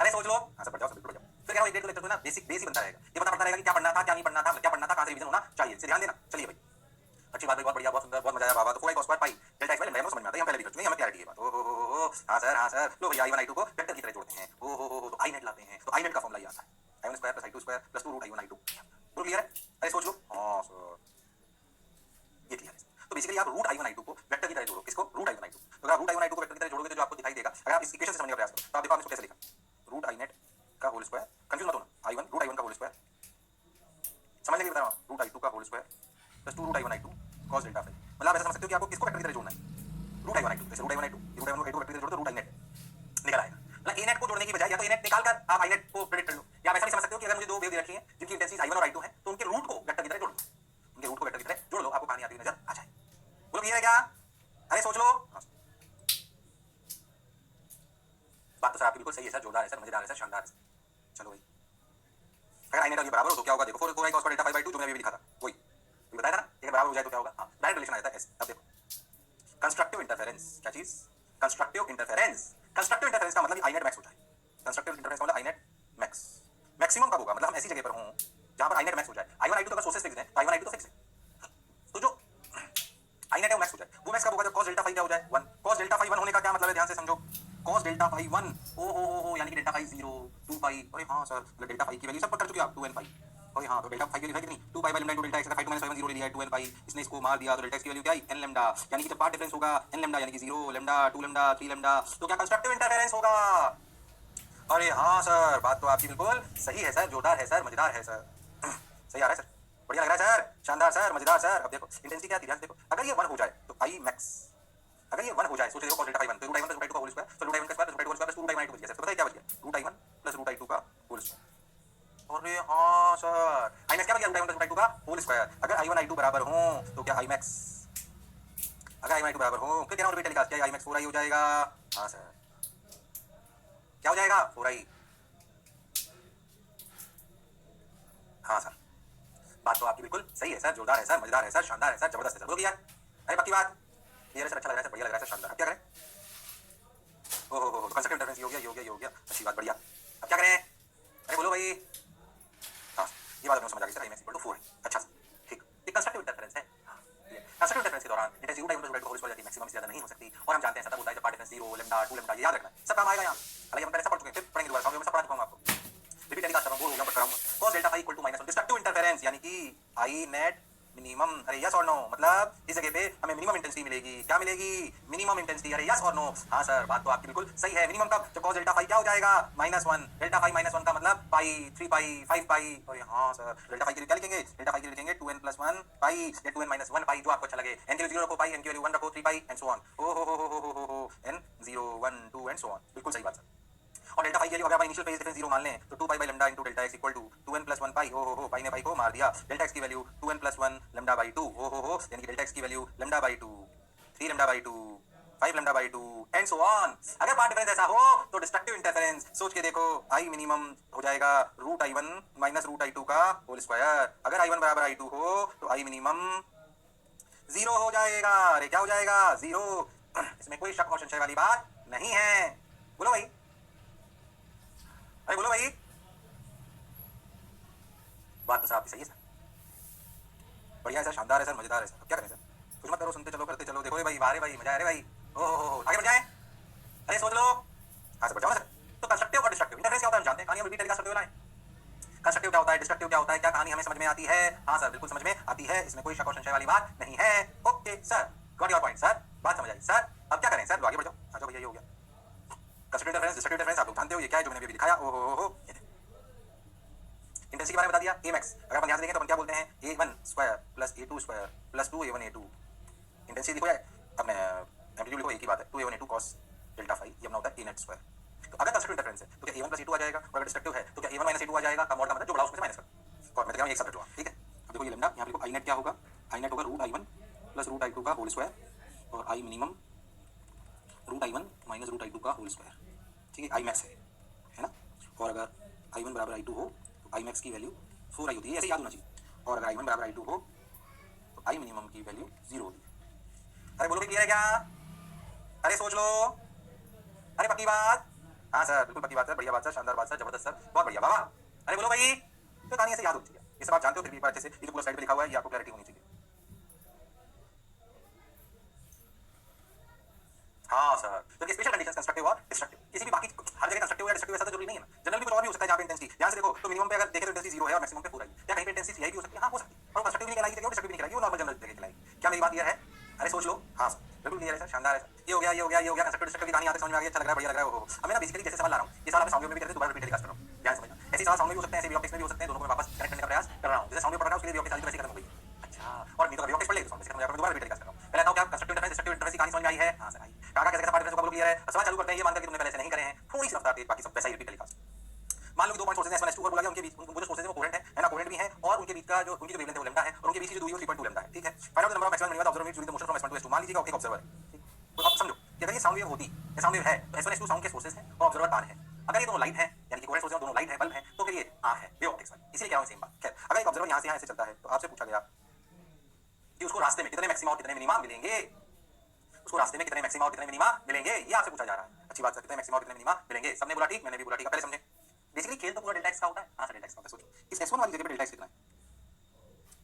अरे सोच लो। हां सर बढ़ जाओ, बिल्कुल बढ़ जाओ। फिर क्या एक डेढ़ लेक्चर तो ना बेसिक बेस ही बनता रहेगा, ये पता पड़ता रहेगा कि क्या पढ़ना था क्या नहीं पढ़ना था, क्या पढ़ना था, कहां से रिवीजन होना चाहिए, इसे ध्यान देना। चलिए भाई अच्छी बात है, बहुत बढ़िया, बहुत सुंदर, बहुत मजा आया, वाह। तो 4i cos square pi delta x by lambda समझ में आता है, हम पहले भी कर चुके हैं, हमें क्लैरिटी है बात। ओ हां सर लो भैया i1 i2 को वेक्टर की तरह जोड़ते हैं। ओ तो i net लाते हैं, तो i net का फॉर्मूला ये आता है i1 square plus i2 square plus 2 root i1 i2। पूरा क्लियर है? अरे सोच लो। हां सर ये क्लियर है। तो बेसिकली आप रूट i1 i2 को वेक्टर की तरह जोड़ो, किसको? Root i1 i2। तो अगर आप रूट i1 i2 को वेक्टर की तरह जोड़ोगे तो जो आपको दिखाई देगा, अगर आप इस इक्वेशन से समझने का प्रयास करो तो आप देखो आपने इसको कैसे लिखा, रूट i net का होल स्क्वायर, कंफ्यूज मत होना, i1 रूट i1 का होल स्क्वायर, समझने के लिए बता रहा हूं, रूट i2 का whole square plus 2 root i1 i2 cos delta phi। मतलब आप ऐसा समझ सकते हो कि आपको किसको वेक्टर की तरह जोड़ना है? रूट i1 i2, जैसे root i1 i2 root i1 i2 vector की तरह जोड़ो तो रूट i net निकल आएगा। मतलब a net को जोड़ने की बजाय या तो a net निकाल कर आप i net को प्रेडिक्ट कर लो, या आप ऐसा भी समझ सकते हो कि अगर मुझे दो वेव दे रखी है जिनकी इंटेंसिटी i1 और i2 है तो उनके रूट को वेक्टर की तरह जोड़ लो, उनके रूट को वेक्टर की तरह जोड़ लो, आपको कहानी आती हुई नजर आ जाए। बोलो क्लियर है क्या? अरे सोच लो। बात तो सर आपकी बिल्कुल सही है सर, जोरदार है सर, मजेदार है सर, शानदार है। चलो भाई अगर i net और ये बराबर हो तो क्या होगा? देखो 4i cos delta phi by 2 जो मैंने अभी लिखा था वही बताया था ना, ये बराबर हो जाए तो क्या होगा? हाँ डायरेक्ट रिलेशन आता है ऐसे। अब देखो कंस्ट्रक्टिव इंटरफेरेंस, क्या चीज? Constructive interference. कंस्ट्रक्टिव इंटरफेरेंस का मतलब i net मैक्स हो जाए। कंस्ट्रक्टिव इंटरफेरेंस का मतलब i net मैक्स, मैक्सिमम कब होगा? मतलब हम ऐसी जगह पर हों जहां पर i net मैक्स हो जाए। i1 i2 तो अगर सोर्सेस फिक्स है तो i1 i2 तो फिक्स है, तो जो i net है वो मैक्स हो जाए, वो मैक्स कब होगा? जब cos डेल्टा phi क्या हो जाए? 1। cos डेल्टा phi 1 होने का क्या मतलब है? ध्यान से समझो, cos डेल्टा phi 1 ओ यानी कि डेल्टा phi 0 2 pi। अरे हां सर मतलब डेल्टा phi की वैल्यू सब पता कर चुके हो आप, 2 n pi। अरे हां तो डेल्टा phi की वैल्यू है कि नहीं? 2 pi by lambda into delta x का phi 2 minus phi 1 0 ले लिया है, 2 n pi, इसने इसको मार दिया तो डेल्टा x की वैल्यू क्या आई? n lambda, यानी कि जब पार्ट डिफरेंस होगा n lambda यानी कि 0 lambda 2 lambda 3 lambda, तो क्या कंस्ट्रक्टिव इंटरफेरेंस होगा? अरे हां सर बात तो आपकी बिल्कुल सही है सर, जोरदार है सर, मजेदार है सर, सही आ रहा है सर, बढ़िया लग रहा है सर, शानदार सर, मजेदार सर। अब देखो इंटेंसिटी क्या थी, ध्यान से देखो, अगर ये 1 हो जाए तो i max, अगर ये 1 हो जाए सोच रहे हो cos डेल्टा phi 1 तो root i1 plus root i2 का होल स्क्वायर, तो रूट i1 का स्क्वायर प्लस रूट i2 का square plus 2 root i1 i2 बच गया सर। तो बताइए क्या बच गया? Root i1 plus root i2 का होल स्क्वायर। अरे हां सर i max क्या बच गया? Root i1 plus root i2 का होल स्क्वायर। अगर i1 i2 बराबर हो तो क्या i max, अगर i1 i2 बराबर हो फिर क्या रिपीट निकाल, क्या i max 4i हो जाएगा? हां सर क्या हो जाएगा? 4i। हां सर बात तो आपकी बिल्कुल सही है सर, जोरदार है सर, मजेदार है सर, शानदार है सर, जबरदस्त है सर। बोलो यार अरे पक्की बात? क्लियर है सर, अच्छा लग रहा है सर, बढ़िया लग रहा है सर, शानदार। अब क्या करें? ओहो कंस्ट्रक्टिव इंटरफेरेंस हो गया, ये हो गया, ये हो गया, अच्छी बात, बढ़िया। अब क्या करें? अरे बोलो भाई। हाँ ये बात समझ आ गई sir, i max equal to 4 है। अच्छा ठीक, ये कंस्ट्रक्टिव इंटरफेरेंस है। कंस्ट्रक्टिव इंटरफेरेंस के दौरान intensity root i1 plus root i2 का होल स्क्वायर जाती है, मैक्सिमम से ज्यादा नहीं हो सकती, और हम जानते हैं सतत होता है जब पार्ट डिफरेंस 0 लैम्डा 2 लैम्डा, ये याद रखना सब काम आएगा यहाँ। हालांकि हम पहले सब पढ़ चुके हैं, फिर पढ़ेंगे दोबारा, सब पढ़ा चुका हूं आपको, रिपीट टेलीकास्ट कर रहा हूं, बोल हो गया पढ़ रहा हूं। cos delta phi equal to -1 destructive interference, यानी कि i net मिनिमम, अरे यस और नो, मतलब इस जगह पे हमें मिनिमम इंटेंसिटी मिलेगी, क्या मिलेगी? मिनिमम इंटेंसिटी, अरे यस और नो? हाँ सर बात तो आपकी बिल्कुल सही है, मिनिमम कब? जब cos डेल्टा phi क्या हो जाएगा? -1, डेल्टा phi -1 का मतलब पाई 3 पाई 5 पाई, अरे हाँ सर डेल्टा phi के लिए क्या लिखेंगे? डेल्टा phi के लिए लिखेंगे 2n + 1 पाई या 2n - 1 पाई, जो आपको अच्छा लगे, n के लिए 0 रखो पाई, n के लिए 1 रखो 3 पाई एंड सो ऑन, ओ हो n 0 1 2 एंड सो ऑन, बिल्कुल सही बात सर। और डेल्टा फाई के लिए अगर इनिशियल फेज डिफरेंस 0 मान लें तो 2 pi by lambda into delta x equal to 2n + 1 pi, हो पाई ने पाई को मार दिया, डेल्टा x की वैल्यू 2n + 1 लैम्डा बाय 2, हो यानी कि डेल्टा x की value lambda by 2 3 lambda by 2 5 lambda by 2 and so on. अगर पार्ट डिफरेंस ऐसा हो तो डिस्ट्रक्टिव इंटरफेरेंस सोच के देखो, आई मिनिमम हो जाएगा root I one minus root I two का होल स्क्वायर। अगर आई वन बराबर आई टू हो तो आई मिनिमम जीरो हो जाएगा। अरे क्या हो जाएगा? जीरो। इसमें कोई शक और संशय वाली बात नहीं है। बोलो भाई, अरे बोलो भाई, बात तो सर आपकी सही है सर, बढ़िया है सर, शानदार है सर, मजेदार है सर। क्या करें सर, कुछ मत करो, सुनते चलो, करते चलो। देखो भाई, बारे भाई, मजा है भाई। ओ आगे बढ़ जाए। अरे सोच लो, हाँ सर बढ़ जाओ ना सर। तो कंस्ट्रक्टिव और डिस्ट्रक्टिव इंटरफेरेंस क्या होता है हम जानते हैं, कहानी हम रिपीट कर सकते हो ना। कंस्ट्रक्टिव क्या होता है, डिस्ट्रक्टिव क्या होता है, क्या कहानी हमें समझ में आती है? हाँ सर बिल्कुल समझ में आती है, इसमें कोई शक और संशय वाली बात नहीं है। Okay sir, got your point sir, बात समझ आई सर। अब क्या करें सर, आगे बढ़ जाओ, आ जाओ भैया, ये हो गया कंस्ट्रक्टिव इंटरफेरेंस, डिस्ट्रक्टिव इंटरफेरेंस। आप लोग जानते हो ये क्या है जो मैंने अभी दिखाया। ओहो, इंटेंसिटी के बारे में बता दिया। ए मैक्स अगर अपन ध्यान से देखें तो अपन क्या बोलते हैं, A one square plus A two square plus two A one A two. Intensity लिखो यार, अपने एम्पलीट्यूड लिखो, एक ही बात है, two A one A two cos delta phi, ये अपना होता है ए नेट स्क्वायर। तो अगर कंस्ट्रक्टिव इंटरफेरेंस है तो क्या ए वन प्लस ए टू आ जाएगा, और अगर डिस्ट्रक्टिव है तो क्या ए वन माइनस ए टू आ जाएगा। कम और का मतलब जो बड़ा उसमें से माइनस कर, और मैं तो एक सब रखूंगा, ठीक है। अब देखो ये लैम्डा, यहाँ लिखो आई नेट क्या होगा, आई नेट होगा root I one plus root I two का होल स्क्वायर, और I minimum root I one minus root I two का होल स्क्वायर, ठीक है। आई मैक्स है ना, और अगर आई वन बराबर आई टू हो तो आई मैक्स की वैल्यू 4 आई होती है, ऐसे याद होना चाहिए। और अगर आई वन बराबर आई टू हो तो आई मिनिमम की वैल्यू 0 होती है। अरे बोलो भी क्लियर है क्या? अरे सोच लो, अरे पक्की बात। हाँ सर बिल्कुल पक्की बात सर, बढ़िया बात सर, शानदार बात सर, जबरदस्त सर, बहुत बढ़िया बाबा। अरे बोलो भाई, तो कहानी ऐसे याद होती है, ये सब आप जानते हो, फिर भी एक बार अच्छे से, ये तो पूरा स्लाइड पे लिखा हुआ है, ये आपको क्लैरिटी होनी चाहिए। हाँ सर, तो स्पेशल कंडीशंस कंस्ट्रक्टिव और डिस्ट्रक्टिव, किसी भी बाकी हर जगह कंस्ट्रक्टिव या डिस्ट्रक्टिव ऐसा तो जरूरी नहीं है ना, जनरल भी कुछ और भी हो सकता है। जहाँ पे इंटेंसिटी ध्यान से देखो तो मिनिमम पे अगर देखें तो इंटेंसिटी 0 है और मैक्सिमम पे 4 है, क्या कहीं पे इंटेंसिटी 3 भी हो सकती है? हाँ हो सकती है, और कंस्ट्रक्टिव भी कहलाएगी और डिस्ट्रक्टिव भी कहलाएगी, वो नॉर्मल जनरल जगह कहलाएगी। क्या मेरी बात क्लियर है? अरे सोच लो। हाँ सर बिल्कुल क्लियर है सर, शानदार है सर, ये हो गया, ये हो गया, ये हो गया। कंस्ट्रक्टिव डिस्ट्रक्टिव की कहानी यहाँ तक समझ में आ गई, अच्छा लग रहा है, बढ़िया लग रहा है। हो अब मैं ना बेसिकली जैसे सवाल ला रहा हूँ, ये सवाल आप साउंड में भी करते हैं, दोबारा रिपीट टेलीकास्ट कर रहा हूँ, ध्यान समझना। ऐसे सवाल साउंड में भी हो सकते हैं, ऐसे ऑप्टिक्स में भी हो सकते हैं, दोनों को मैं वापस कनेक्ट करने का प्रयास कर रहा हूँ। जैसे साउंड में पढ़ रहा हूँ उसके लिए ऑप्टिक्स सारी तरह से खत्म हो गई। अच्छा, और नहीं तो कभी ऑप्टिक्स पढ़ लेंगे, साउंड से खत्म हो जाएगा, दोबारा रिपीट टेलीकास्ट कर रहा हूँ। पहले बताओ क्या कंस्ट्रक्टिव इंटरफेरेंस डिस्ट्रक्टिव इंटरफेरेंस की कहानी समझ में आई है? हाँ सर आई। काका कैसे पार्ट डिफरेंस का क्लियर है। सवाल चालू करते हैं, ये मानकर कि तुमने पहले से नहीं करे हैं, थोड़ी सी रफ्तार तेज, बाकी सब वैसा ही रिपीट टेलीकास्ट। मान लो कि दो पॉइंट सोर्सेज हैं, S1 S2 और बोला गया उनके बीच, वो जो सोर्सेज है वो कोहेरेंट है ना, कोहेरेंट भी है, और उनके बीच का जो उनकी जो वेवलेंथ है वो लैम्डा है, और उनके बीच की जो दूरी है 3.2 लैम्डा है, ठीक है। Find out the number of maximum minimum observed during the motion from S1 to S2। मान लीजिएगा एक ऑब्जर्वर है, ठीक। तो आप समझो कि अगर ये साउंड वेव होती, ये साउंड वेव है, तो S1 S2 साउंड के सोर्सेज हैं और ऑब्जर्वर तार है। अगर ये दोनों लाइट है, यानी कि कोहेरेंट सोर्सेज दोनों लाइट है, बल्ब है, तो फिर ये आंख है, वेव ऑप्टिक्स वाली, इसीलिए कह रहा हूं सेम बात। खैर, अगर एक ऑब्जर्वर यहां से यहां ऐसे चलता है तो आपसे पूछा गया कि उसको रास्ते में कितने मैक्सिमा और कितने मिनिमा मिलेंगे, उसको रास्ते में कितने मैक्सिमा और कितने मिनिमा मिलेंगे, ये आपसे पूछा जा रहा है। अच्छी बात सर, कितने मैक्सिमा और कितने मिनिमा मिलेंगे, सबने बोला ठीक, मैंने भी बोला ठीक, पहले समझे। बेसिकली खेल तो पूरा डेल्टा एक्स का होता है। हाँ सर डेल्टा एक्स का होता है। सोचो इस S1 वाली जगह पे डेल्टा एक्स कितना है,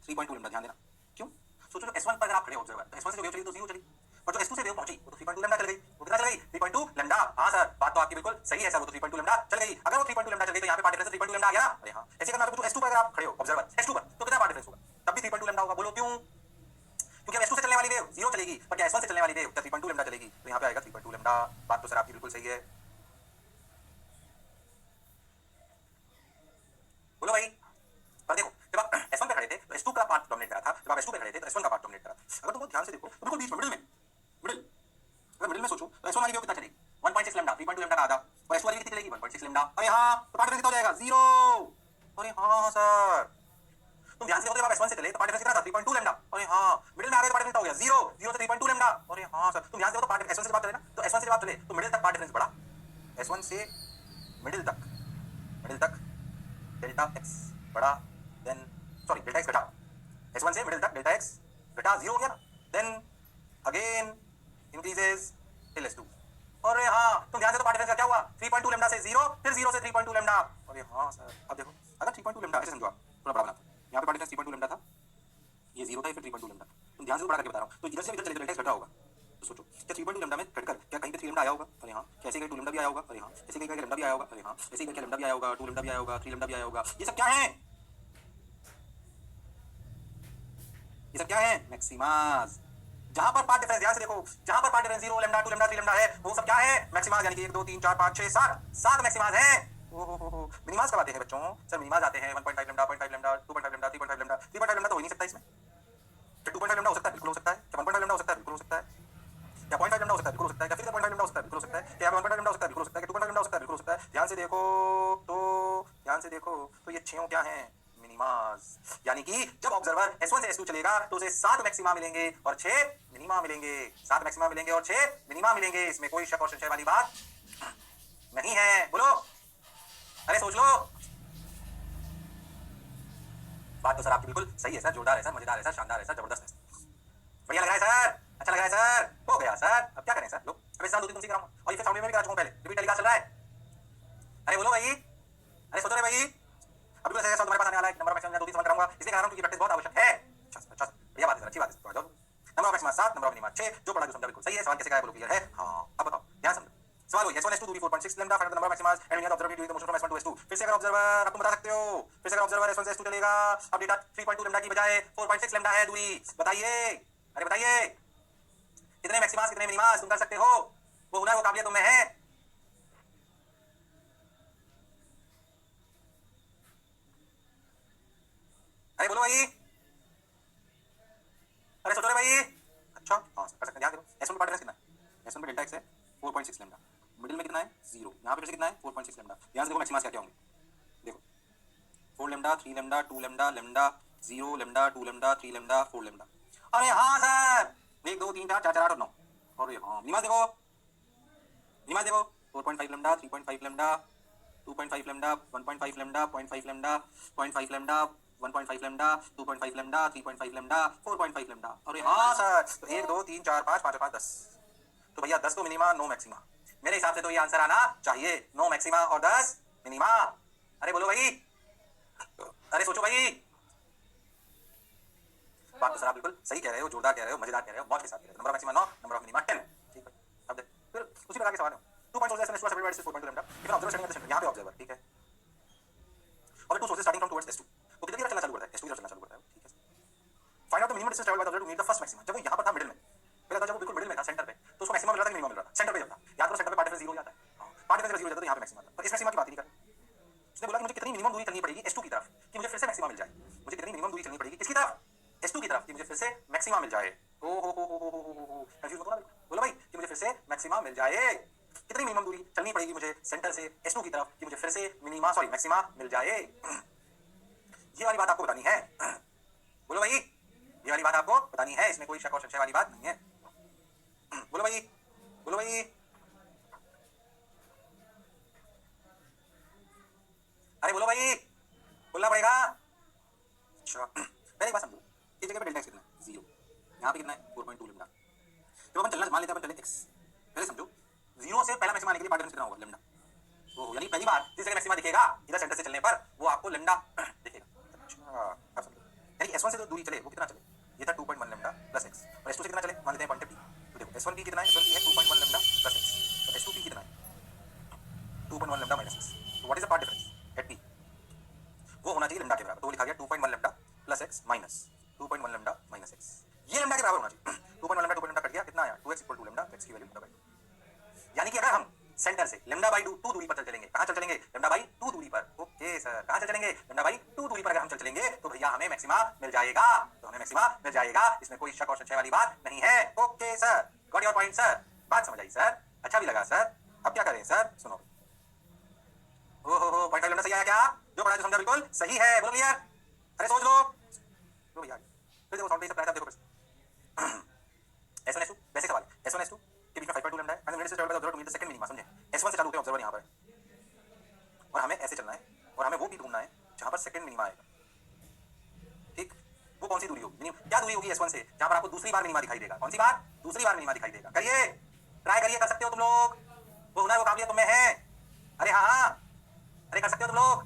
3.2 लैम्डा, ध्यान देना। क्यों? सोचो जो S1 पर अगर आप खड़े हो ऑब्जर्वर, तो S1 से जो वेव चली तो 0 चली, और जो S2 से वेव पहुंची वो तो 3.2 लैम्डा चल गई। वो कितना चल गई? 3.2 लैम्डा। हाँ सर बात तो आपकी बिल्कुल सही है सर, वो तो 3.2 लैम्डा चल गई। अगर वो 3.2 लैम्डा चल गई तो यहाँ पे पार्ट डिफरेंस 3.2 लैम्डा आ गया। अरे हाँ, ऐसे करना तो S2 पर अगर आप खड़े हो ऑब्जर्वर, S2 पर तो कितना पार्ट डिफरेंस होगा, तब भी 3.2 लैम्डा होगा। बोलो क्यों? क्योंकि अब S2 से चलने वाली वेव 0 चलेगी, पर क्या S1 से चलने वाली वेव 3.2 लैम्डा चलेगी, तो यहाँ पे आएगा 3.2 लैम्डा। बात तो सर आपकी बिल्कुल सही है। बोलो भाई। पर देखो जब आप S1 पे खड़े थे तो S2 का पार्ट डोमिनेट करा था, जब आप S2 पे खड़े थे तो S1 का पार्ट डोमिनेट करा था। अगर तुम बहुत ध्यान से देखो तो बिल्कुल बीच में मिडिल, अगर मिडिल में सोचो तो S1 वाली वेव कितना चलेगी, 1.6 लैम्डा, 3.2 लैम्डा का आधा, और S2 वाली कितनी चलेगी, 1.6 लैम्डा। अरे हाँ, तो पार्ट डिफरेंस कितना हो जाएगा, 0। अरे हाँ सर, तुम ध्यान से देखो, जब आप S1 से चले तो पार्ट डिफरेंस कितना था, 3.2 लैम्डा। अरे हाँ, मिडिल में आ गए तो पार्ट डिफरेंस हो गया 0, 0 से 3.2 लैम्डा। अरे हाँ सर, तुम ध्यान से देखो तो पार्ट S1 से जब आप चले ना, तो S1 से जब आप चले तो मिडिल तक पार्ट डिफरेंस बढ़ा, S1 से मिडिल तक डेल्टा एक्स बढ़ा, देन सॉरी डेल्टा एक्स घटा, S1 से मिडिल तक डेल्टा एक्स घटा 0 हो गया ना, then again increases till S2। अरे हाँ, तुम ध्यान से तो पार्ट डिफरेंस का क्या हुआ, 3.2 लैम्डा से 0, फिर 0 से 3.2 लैम्डा। अरे हाँ सर, अब देखो अगर 3.2 लैम्डा ऐसे समझो आप, थोड़ा बड़ा बनाता हूं, यहाँ पे पार्ट डिफरेंस 3.2 लैम्डा था, ये 0 था, फिर 3.2 लैम्डा। तुम ध्यान से बड़ा करके बता रहा हूँ, तो इधर से इधर चले तो डेल्टा एक्स घटा होगा। तो सोचो क्या 3.2 लैम्डा में घटकर क्या कहीं पे 3 लैम्डा आया होगा? अरे हाँ, कैसे कहीं 2 लैम्डा भी आया होगा? अरे हाँ, ऐसे कहीं लैम्डा भी आया होगा? अरे हाँ, ऐसे कहीं लैम्डा भी आया होगा, 2 लैम्डा भी आया होगा, 3 लैम्डा भी आया होगा। ये सब क्या है, ये सब क्या है, मैक्सिमास। जहां पर पार्ट डिफरेंस, ध्यान से देखो, जहां पर path difference 0 lambda 2 lambda 3 lambda है, वो सब क्या है, मैक्सिमास। यानी कि 1 2 3 4 5 6 7 मैक्सिमास हैं। ओहो, मिनिमास कब आते हैं बच्चों? सर मिनिमास आते हैं 1.5 lambda, 0.5 lambda, 2.5 lambda, 3.5 lambda. 3.5 lambda तो हो ही नहीं सकता इसमें, क्या 2.5 लैम्डा हो सकता है? बिल्कुल हो सकता है। क्या 1.5 लैम्डा हो सकता है? बिल्कुल हो सकता है। क्या 0.5 लैम्डा हो सकता है? बिल्कुल हो सकता है। क्या फिर 0.5 लैम्डा हो सकता है? बिल्कुल हो सकता है। क्या 1.5 लैम्डा हो सकता है? बिल्कुल हो सकता है। क्या 2.5 लैम्डा हो सकता है? बिल्कुल हो सकता है। ध्यान से देखो तो, ध्यान से देखो तो ये 6 क्या हैं, मिनिमास। यानी कि जब ऑब्जर्वर S1 से S2 चलेगा तो उसे 7 मैक्सिमा मिलेंगे और 6 मिनिमा। मिनीमा मिलेंगे, 7 मैक्सिमा मिलेंगे और 6 मिनीमा मिलेंगे। इसमें कोई शक और संशय वाली बात नहीं है। बोलो, अरे सोच लो। बात तो सर आपकी बिल्कुल सही है सर, जोरदार है सर, मजेदार है सर, शानदार है सर, जबरदस्त है सर, बढ़िया लग रहा है सर, अच्छा लग रहा है सर। हो गया सर, अब क्या करें सर। लो अब इस तुमसे कराऊं और ये फिर साउंड में भी करा चुका हूं पहले, रिपीट टेलीकास्ट चल रहा है। अरे बोलो भाई, अरे सोचो रे भाई, अभी तो ऐसा तुम्हारे पास आने वाला है। नंबर ऑफ मैक्सिमम 2 3 सवाल कराऊंगा, इसलिए कह रहा हूं क्योंकि प्रैक्टिस बहुत आवश्यक है। अच्छा बढ़िया बात है सर, अच्छी बात है। तो number of maximum 7, number of minima 6, जो पढ़ा जो समझा बिल्कुल सही है। सवाल कैसे का है बोलो, क्लियर है? हां अब बताओ, ध्यान समझो। सवाल वही S1 S2 दूरी 4.6 lambda, find the number of maximas and mean observed during the motion from S1 to S2। फिर से अगर ऑब्जर्वर, अब तुम बता सकते हो, फिर से अगर ऑब्जर्वर S1 से S2 चलेगा, अब डेटा 3.2 लैम्डा की बजाय 4.6 लैम्डा है दूरी। बताइए, अरे बताइए कितने मैक्सिमास कितने मिनिमास तुम कर सकते हो। वो हुनर वो काबिलियत तुम्हें है। अरे बोलो भाई, अरे सोचो रे भाई। अच्छा हाँ कर सकते हैं, ध्यान दो। S1 का डिफरेंस कितना है? S1 पे डेल्टा x है 4.6 लैम्डा, मिडिल में कितना है 0, यहाँ पे फिर से कितना है 4.6 लैम्डा। ध्यान से देखो मैक्सिमास क्या क्या होंगे, देखो 4 lambda 3 lambda 2 lambda lambda 0 lambda 2 lambda 3 lambda 4 lambda. अरे हाँ सर, 1 2 3 4 4 4 8 और 9। अरे हाँ मिनिमास देखो, मिनिमास देखो 4.5 lambda 3.5 lambda 2.5 lambda 1.5 lambda 0.5 lambda 0.5 lambda 1.5 lambda 2.5 lambda 3.5 lambda 4.5 lambda. अरे हाँ सर, तो 1 2 3 4 5 5 5 10। तो भैया 10 तो मिनिमा 9 मैक्सिमा, मेरे हिसाब से तो ये आंसर आना चाहिए 9 मैक्सिमा और 10 मिनिमा। अरे बोलो भाई, अरे सोचो भाई। बात तो सर आप बिल्कुल सही कह रहे हो, जोरदार कह रहे हो, मजेदार कह रहे हो, मौज के साथ कह रहे हो। Number of maxima 9, number of minima 10। ठीक है, अब देख फिर उसी प्रकार के सवाल है। 2 point sources S2 separated by 4.2 lambda, if an observer standing at the centre, यहां पे ऑब्जर्वर, ठीक है, और to sources starting from towards S2, वो कितनी देर चलना चालू करता है? S2 की तरफ चलना चालू करता है, ठीक है। Find out the minimum distance travelled by the observer to meet the first maxima. जब वो यहां पर था मिडिल में, पहले था जब वो बिल्कुल मिडिल में था सेंटर पे, तो उसको मैक्सिमा मिल रहा था कि मिनिमम मिल रहा था? सेंटर पे जब था, याद करो सेंटर पे पार्ट डिफरेंस 0 हो जाता है। हां पार्ट डिफरेंस 0 हो जाता है तो यहां पे मैक्सिमा था, तो इस मैक्सिमा की बात ही नहीं कर। उसने बोला कि मुझे कितनी मिनिमम दूरी चलनी पड़ेगी S2 की तरफ कि मुझे फिर से मैक्सिमा मिल जाए। मुझे कितनी मिनिमम दूरी चलनी पड़ेगी किसकी तरफ? S2 की तरफ, कि मुझे फिर से मैक्सिमा मिल जाए। ओ हो कंफ्यूज मत होना बिल्कुल। बोलो भाई कि मुझे फिर से मैक्सिमा मिल जाए, कितनी मिनिमम दूरी चलनी पड़ेगी मुझे सेंटर से S2 की तरफ कि मुझे फिर से मिनिमा सॉरी मैक्सिमा मिल जाए। ये वाली बात आपको बतानी है। बोलो भाई, ये वाली बात आपको बतानी है, इसमें कोई शक और संशय वाली बात नहीं है। बोलो भाई, बोलो भाई, अरे बोलो भाई, बोलना पड़ेगा। अच्छा पहले एक बात समझो, इस जगह पे डेल्टा x कितना है 0, यहाँ पे कितना है 4.2 लैम्डा। जब अपन चलना मान लेते हैं अपन चले x, पहले समझो 0 से पहला मैक्सिमा आने के लिए पार्ट डिफरेंस कितना होगा लैम्डा। तो यानी पहली बार जिस जगह मैक्सिमा दिखेगा इधर सेंटर से चलने पर वो आपको लैम्डा दिखेगा। अच्छा अब समझो, यानी S1 से जो दूरी चले वो कितना चले, ये था 2.1 लैम्डा प्लस x, और S2 से कितना चले मान लेते हैं पॉइंट p। तो देखो S1p कितना है, S1p है 2.1 लैम्डा प्लस x, तो S2p कितना है 2.1 लैम्डा माइनस x। तो what is the path difference at p? वो होना चाहिए लैम्डा के बराबर, तो वो लिखा गया 2.1 lambda plus x minus 2.1 lambda minus x, ये लैम्डा के बराबर होना चाहिए। 2.1 लैम्डा 2 लैम्डा कट गया, कितना आया 2x equal to lambda, x की वैल्यू लैम्डा बाई। यानी कि अगर हम सेंटर से लैम्डा बाई 2 दूरी पर चल चलेंगे, कहां चल चलेंगे लैम्डा बाई 2 दूरी पर। ओके सर, कहां चल चलेंगे लैम्डा बाई 2 दूरी पर अगर हम चल चलेंगे तो भैया हमें मैक्सिमा मिल जाएगा, तो हमें मैक्सिमा मिल जाएगा, इसमें कोई शक और संशय वाली बात नहीं है। Okay sir, got your point sir, बात समझ आई सर, अच्छा भी लगा सर। अब क्या करें सर, सुनो। ओहो पॉइंट सही आया क्या? जो पढ़ा जो समझा बिल्कुल सही है, बोलो क्लियर। अरे सोच लो, लो भैया फिर देखो साउंड पे सब प्राइस देखो फिर। S1 S2 बेसिक सवाल है, S1 S2 के बीच में 5.2 लैम्डा है, find the minimum distance travelled by the observer to meet the second minima. समझे, S1 से चालू होते हैं ऑब्जर्वर यहाँ पर, और हमें ऐसे चलना है, और हमें वो भी ढूंढना है जहाँ पर सेकंड मिनिमा आएगा। ठीक, वो कौन सी दूरी होगी, मिनिमम क्या दूरी होगी S1 से जहाँ पर आपको दूसरी बार मिनिमा दिखाई देगा? कौन सी बार? दूसरी बार मिनिमा दिखाई देगा। करिए, ट्राई करिए, कर सकते हो तुम लोग, वो हुनर वो काबिलियत तुम्हें है। अरे हाँ हाँ, अरे कर सकते हो तुम लोग,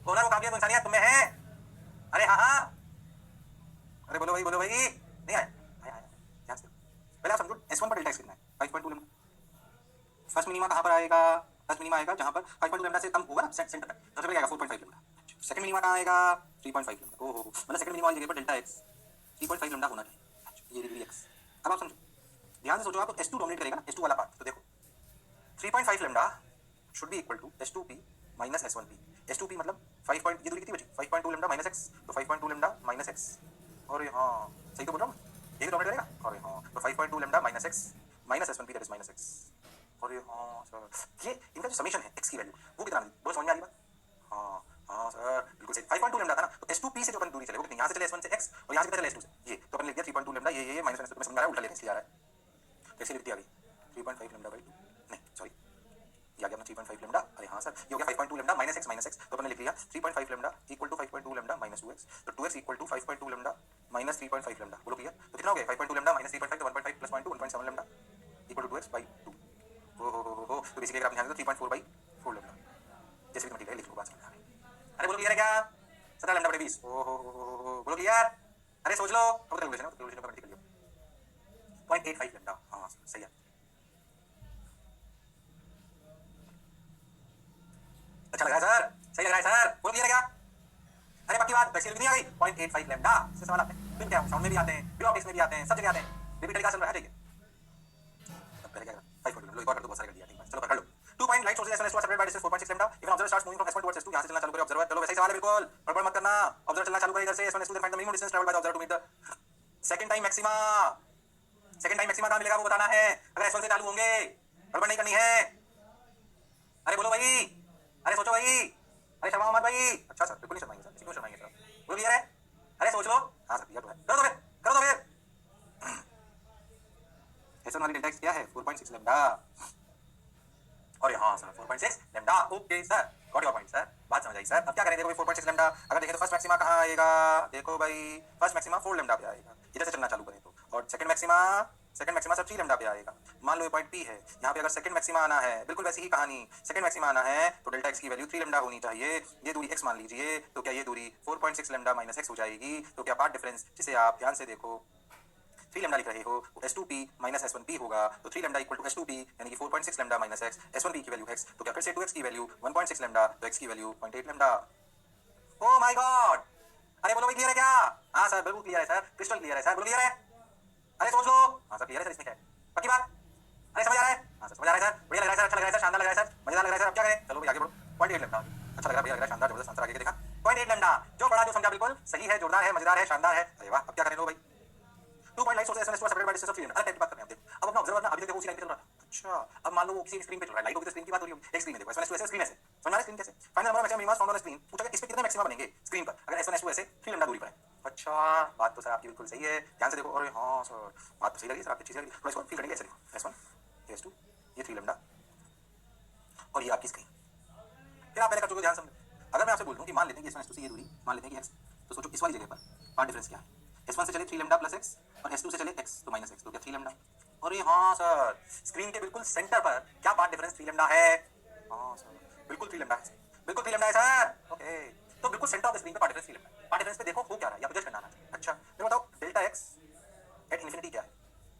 वो हुनर वो काबिलियत वो इंसानियत तुम्हें है। अरे हाँ हाँ, अरे बोलो भाई, बोलो भाई, नहीं आया आया आया, ध्यान से पहले आप समझो S1 पर डेल्टा x कितना है 5.2 लैम्डा। फर्स्ट मिनिमा कहाँ पर आएगा? फर्स्ट मिनिमा आएगा जहाँ पर 5.2 लैम्डा से कम होगा ना सेंटर तक, तो सबसे पहले आएगा 4.5 लैम्डा। सेकंड मिनिमा कहाँ आएगा 3.5 लैम्डा। ओहो मतलब सेकंड मिनिमा वाली जगह पर डेल्टा x 3.5 लैम्डा होना चाहिए, ये डिग्री x। अब आप समझो, ध्यान से सोचो, आपको S2 डोमिनेट करेगा, S2 वाला पार्ट। तो देखो 3.5 lambda should be equal to S2p minus S1p। S2p मतलब 5 पॉइंट, ये दूरी कितनी बची 5.2 लैम्डा माइनस x, तो 5.2 लैम्डा माइनस x। अरे हाँ सही तो बोल रहा हूँ, ये भी डोमिनेट करेगा। अरे हाँ, तो 5.2 lambda minus x minus S1p that is minus x। अरे हाँ सर, ये इनका जो समेशन है x की वैल्यू वो कितना बोलो, समझ में आ रही बात? हाँ हाँ सर, बिल्कुल सही। 5.2 लेमडा था ना, तो S2P से जो अपन दूरी चले वो कितनी, यहाँ से चले S1 से x और यहाँ से चले S2 से, ये तो अपन लिख दिया 3.2 लेमडा, ये माइनस में समझ आ रहा है, उल्टा लेते इसलिए आ रहा है, कैसे लिख दिया अभी 3.5 लेमडा बाई 2, नहीं सॉरी ये आ गया अपना 3.5 लेमडा, अरे हाँ सर ये हो गया 5.2 लेमडा माइनस x, तो अपन ने लिख लिया 3.5 lambda equal to 5.2 lambda minus 2x, तो 2x equal to 5.2 lambda minus 3.5 lambda, बोलो क्लियर, तो कितना हो गया 5.2 लेमडा माइनस 3.5, तो 1.5 plus 0.2 1.7 lambda equal to 2x by 2, हो तो बेसिकली अगर आप ध्यान दें तो 3.4 बाई 4 लेमडा, जैसे भी तुम ठीक है लिख लो बात समझ में आ गई। अरे बोलो क्लियर है क्या, 17 लेमडा बटे 20, बोलो क्लियर, अरे सोच लो, अब कैलकुलेशन है, तो कैलकुलेशन का कर लियो 0.85 लेमडा, हाँ सही है, अच्छा लग रहा है सर, सही लग रहा है सर, बोलो क्लियर है क्या, अरे पक्की बात, वैसे नहीं आ गई 0.85 लेमडा, इससे सवाल आते हैं, फिर क्या साउंड में भी आते हैं, फिर ऑप्टिक्स में भी आते हैं, सब जगह आते हैं, रिपीट टेलीकास्ट चल रहा है, ठीक है, अब पहले क्या करें 5.2 लो, एक और कर दो, बहुत सारे कर दिया, ठीक है, चलो कर लो 2 point light sources S1 separated by distance 4.6 lambda, even observer starts moving from S1 towards S2, यहां से चलना चालू करे ऑब्जर्वर, चलो वैसे ही सवाल है बिल्कुल, गड़बड़ मत करना, ऑब्जर्वर चलना चालू करे इधर से S1 S2 find the minimum distance travelled by the observer to meet the second time maxima, second time maxima कहां मिलेगा वो बताना है, अगर S1 से चालू होंगे, गड़बड़ नहीं करनी है, अरे बोलो भाई, अरे सोचो भाई, अरे शर्मा मत भाई, अच्छा सर बिल्कुल नहीं शर्माएंगे सर, क्यों शर्माएंगे सर, बोलो क्लियर है, अरे सोच लो, हाँ सर क्लियर तो है, करो तो फिर S1 वाली डेल्टा x क्या है 4.6 लेमडा, और यहाँ sir 4.6 lambda, okay sir got your point sir, बात समझ आई सर, अब क्या करें, देखो 4.6 लेमडा, अगर देखें तो फर्स्ट मैक्सिमा कहाँ आएगा, देखो भाई फर्स्ट मैक्सिमा 4 लेमडा पे आएगा, इधर से चलना चालू करें तो, और सेकंड मैक्सिमा सब 3 लेमडा पे आएगा, मान लो ये पॉइंट P है, यहाँ पे अगर सेकंड मैक्सिमा आना है, बिल्कुल वैसी ही कहानी, सेकंड मैक्सिमा आना है तो डेल्टा x की वैल्यू 3 लेमडा होनी चाहिए, ये दूरी x मान लीजिए, तो क्या ये दूरी 4.6 लेमडा माइनस x हो जाएगी, तो क्या पार्ट डिफरेंस जिसे आप ध्यान से देखो 3 लेमडा लिख रहे हो तो S2P माइनस S1P होगा, तो 3 लेमडा इक्वल टू S2P यानी कि 4.6 लेमडा माइनस x, S1P की वैल्यू x, तो क्या फिर से 2x की वैल्यू 1.6 लेमडा, तो x की value 0.8 lambda, oh my God, अरे बोलो भाई क्लियर है क्या, हाँ सर बिल्कुल क्लियर है सर, क्रिस्टल क्लियर है सर, बोलो क्लियर है, अरे सोच लो, हाँ सर क्लियर है सर, इसमें क्या है पक्की बात, अरे समझ आ रहा है, हाँ सर समझ आ रहा है सर, बढ़िया लग रहा है सर, अच्छा लग रहा है सर, शानदार लग रहा है सर, मजेदार लग रहा है सर, अब क्या करें, चलो भाई आगे बढ़ो 0.8 लेमडा, अच्छा लग रहा है, बढ़िया लग रहा है, शानदार जबरदस्त आंसर आगे देखा 0.8 लेमडा, जो पढ़ा जो समझा बिल्कुल सही है, जोरदार है, मजेदार है, शानदार है, अरे वाह, अब क्या करें लो भाई 2 point light source S1 separated by distance of 3 lambda, अरे टाइप की बात करते हैं, आप देखो अब अपना ऑब्जर्वर ना अभी तक देखो उसी लाइन पे चल रहा है, अच्छा अब मान लो वो किसी स्क्रीन पे चल रहा है, लाइट होगी तो स्क्रीन की बात हो रही होगी, एक स्क्रीन है देखो S1 S2 ऐसे स्क्रीन ऐसे, समझ आ रहा है स्क्रीन कैसे, final number of maximum minimum found on screen, पूछा इस पे कितने मैक्सिमा बनेंगे स्क्रीन पर अगर S1 S2 ऐसे 3 लेमडा दूरी पर है, अच्छा बात तो सर आपकी बिल्कुल सही है, ध्यान से देखो, अरे हाँ सर बात तो सही लगी सर, आपकी चीज लगी, थोड़ा इसको फील करेंगे ऐसे देखो S1 ये S2 ये 3 लेमडा और ये आपकी स्क्रीन, फिर आप पहले कर चुके ध्यान समझ, अगर मैं आपसे बोल दूं कि मान लेते हैं कि S1 S2 से ये दूरी मान लेते हैं कि x, तो सोचो इस वाली जगह पर पार्ट डिफरेंस क्या है, S1 से चले 3 लेमडा प्लस x और S2 से चले x तो माइनस x, तो क्या 3 लेमडा, अरे हाँ सर स्क्रीन के बिल्कुल सेंटर पर क्या पार्ट डिफरेंस 3 लेमडा है, हाँ सर बिल्कुल 3 लेमडा है, बिल्कुल 3 लेमडा है सर, ओके तो बिल्कुल सेंटर ऑफ द स्क्रीन पे path difference 3 lambda, path difference पे देखो हो क्या रहा है, या जज करना है, अच्छा मेरे बताओ डेल्टा x एट इंफिनिटी क्या है,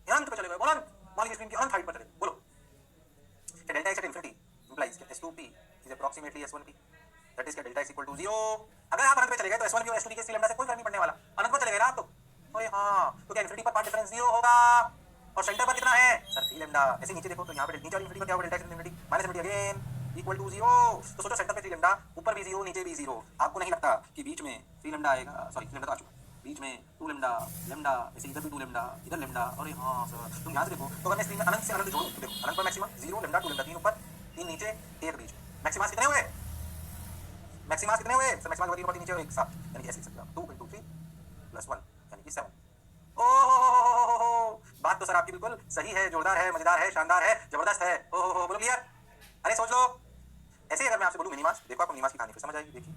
अनंत पे चले गए, बोलो मान लीजिए स्क्रीन की अनंत हाइट पर चले, बोलो delta x at infinity implies that S2P is approximately S1P, that is delta x equal to 0, अगर आप अनंत पे चले गए तो S1P और S2P के इस लेमडा से कोई फर्क नहीं पड़ने वाला, अनंत पे चले गए ना आप तो, ओए हाँ तो क्या इंफिनिटी पर पार्ट डिफरेंस 0 होगा, और सेंटर पर कितना है सर 3 लेमडा, ऐसे नीचे देखो तो यहाँ पे नीचे वाली इंफिनिटी पर क्या होगा delta x infinity minus infinity again equal to 0, तो सोचो सेंटर पे 3 लेमडा, ऊपर भी 0 नीचे भी 0, आपको नहीं लगता कि बीच में 3 लेमडा आएगा, सॉरी 3 लेमडा तो आ चुका, बीच में 2 लेमडा लेमडा ऐसे इधर भी 2 लेमडा इधर लेमडा, अरे हाँ सर तुम यहाँ से देखो, तो अगर मैं स्क्रीन में अनंत से अनंत जोड़ूं तो देखो अनंत पर मैक्सिमम 0 लेमडा 2 लेमडा 3 ऊपर 3 नीचे 1 बीच में, मैक्सिमास कितने हुए, मैक्सिमास कितने हुए सर, मैक्सिमास 3 ऊपर 3 नीचे और 1 7 यानी कि ऐसे लिख सकते हो 2 into 3 प्लस 1 यानी कि 7, ओह बात तो सर आपकी बिल्कुल सही है, जोरदार है, मजेदार है, शानदार है, जबरदस्त है, ओह बोलो क्लियर, अरे सोच लो, ऐसे ही अगर मैं आपसे बोलूं मिनिमास, देखो आपको मिनिमास की कहानी फिर समझ आएगी, देखिए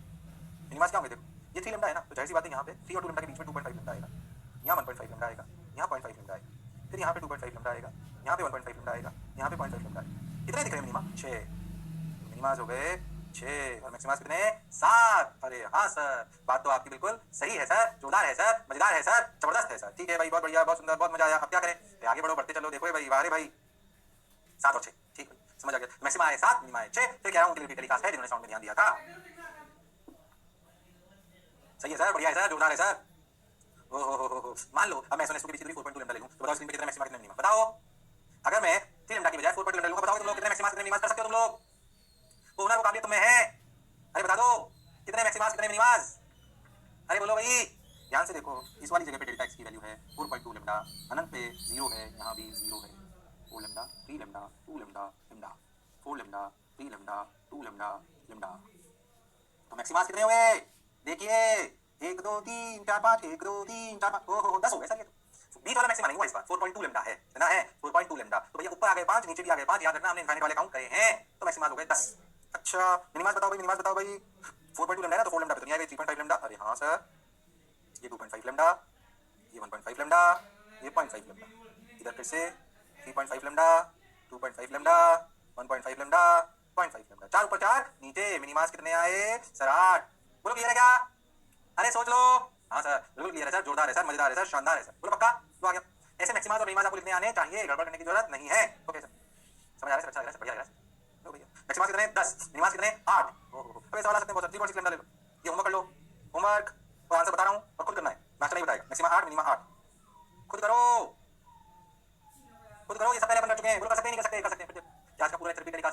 मिनिमास क्या होंगे, देखो ये 3 लेमडा है ना, तो जाहिर सी बात है यहाँ पे 3 और 2 लेमडा के बीच में 2.5 लेमडा आएगा, यहाँ 1.5 लेमडा आएगा, यहाँ 0.5 लेमडा आएगा, फिर यहाँ पे 2.5 लेमडा आएगा, यहाँ पे 1.5 लेमडा आएगा, यहाँ पे 0.5 लेमडा आएगा, कितने दिख रहे हैं मिनिमा 6, मिनिमास हो गए 6 और मैक्सिमास कितने 7, अरे हाँ सर बात तो आपकी बिल्कुल सही है सर, जोरदार है सर, मजेदार है सर, जबरदस्त है सर, ठीक है भाई बहुत बढ़िया, बहुत सुंदर, बहुत मजा आया, अब क्या करें आगे बढ़ो, बढ़ते चलो, देखो भाई वाह भाई 7 और 6 ठीक भाई समझ आ गया, मैक्सिमा है 7 मिनिमा है 6, फिर कह रहा हूँ उनके लिए टेलीकास्ट है जिन्होंने साउंड में ध्यान दिया था, सही है सर, बढ़िया है सर, जोरदार है सर, ओहो मान लो अब मैं S1 S2 के पीछे दूरी 4.2 लेमडा ले लूं, तो बताओ स्क्रीन पे कितना मैक्सिमा कितना मिनिमा बताओ, अगर मैं 3 लेमडा की बजाय 4.2 लेमडा लूंगा, बताओ तुम लोग कितने मैक्सिमा कितने मिनिमा कर सकते हो तुम लोग, तो हुनर वो काबिलियत तुम्हें है, अरे बता दो कितने मैक्सिमास कितने मिनिमास, अरे बोलो भाई ध्यान से देखो, इस वाली जगह पे डेल्टा x की वैल्यू है 4.2 लेमडा, अनंत पे 0 है, यहाँ भी 0 है, 4 lambda 3 lambda 2 lambda lambda 4 lambda 3 lambda 2 lambda lambda, तो मैक्सिमास कितने हुए देखिए 1 2 3 4 5 1 2 3 4 5 ओहो 10 हो गए सर ये तो बीच वाला मैक्सिमा नहीं हुआ इस बार 4.2 लैम्डा है इतना है 4.2 लैम्डा तो भैया ऊपर आ गए 5 नीचे भी आ गए 5 याद रखना हमने इनफाइनाइट वाले काउंट करे हैं तो मैक्सिमा हो गए 10 अच्छा मिनिमास बताओ भाई 4.2 लैम्डा है ना तो 4 लैम्डा पे तो नहीं आ गए 3.5 लैम्डा अरे हाँ सर ये 2.5 लैम्डा ये 1.5 लैम्डा ये 0.5 लैम्डा इधर फिर से 3.5 लैम्डा 2.5 लैम्डा 1.5 लैम्डा 0.5 लैम्डा 4 ऊपर 4 नीचे मिनिमास कितने आए सर 8 बोलो क्लियर है क्या अरे सोच लो हाँ सर बिल्कुल क्लियर है सर जोरदार है सर मजेदार है सर शानदार है सर बोलो पक्का तो आ गया ऐसे मैक्सिमास और मिनिमास आपको लिखने आने चाहिए गड़बड़ करने की जरूरत नहीं है ओके सर समझ आ रहा है सर अच्छा लग रहा है सर बढ़िया लग रहा है लो भैया मैक्सिमास कितने 10 मिनिमास कितने 8 ओहो अब ये सवाल आ सकते हैं बहुत 3.6 लैम्डा ले लो ये होमवर्क कर लो होमवर्क और आंसर बता रहा हूँ और खुद करना है मास्टर नहीं बताएगा मैक्सिमा 8 मिनिमा 8 खुद करो खुद करो ये सब पहले अपन कर चुके हैं बोलो कर सकते हैं नहीं कर सकते कर सकते हैं आज का पूरा रिपीट तरीका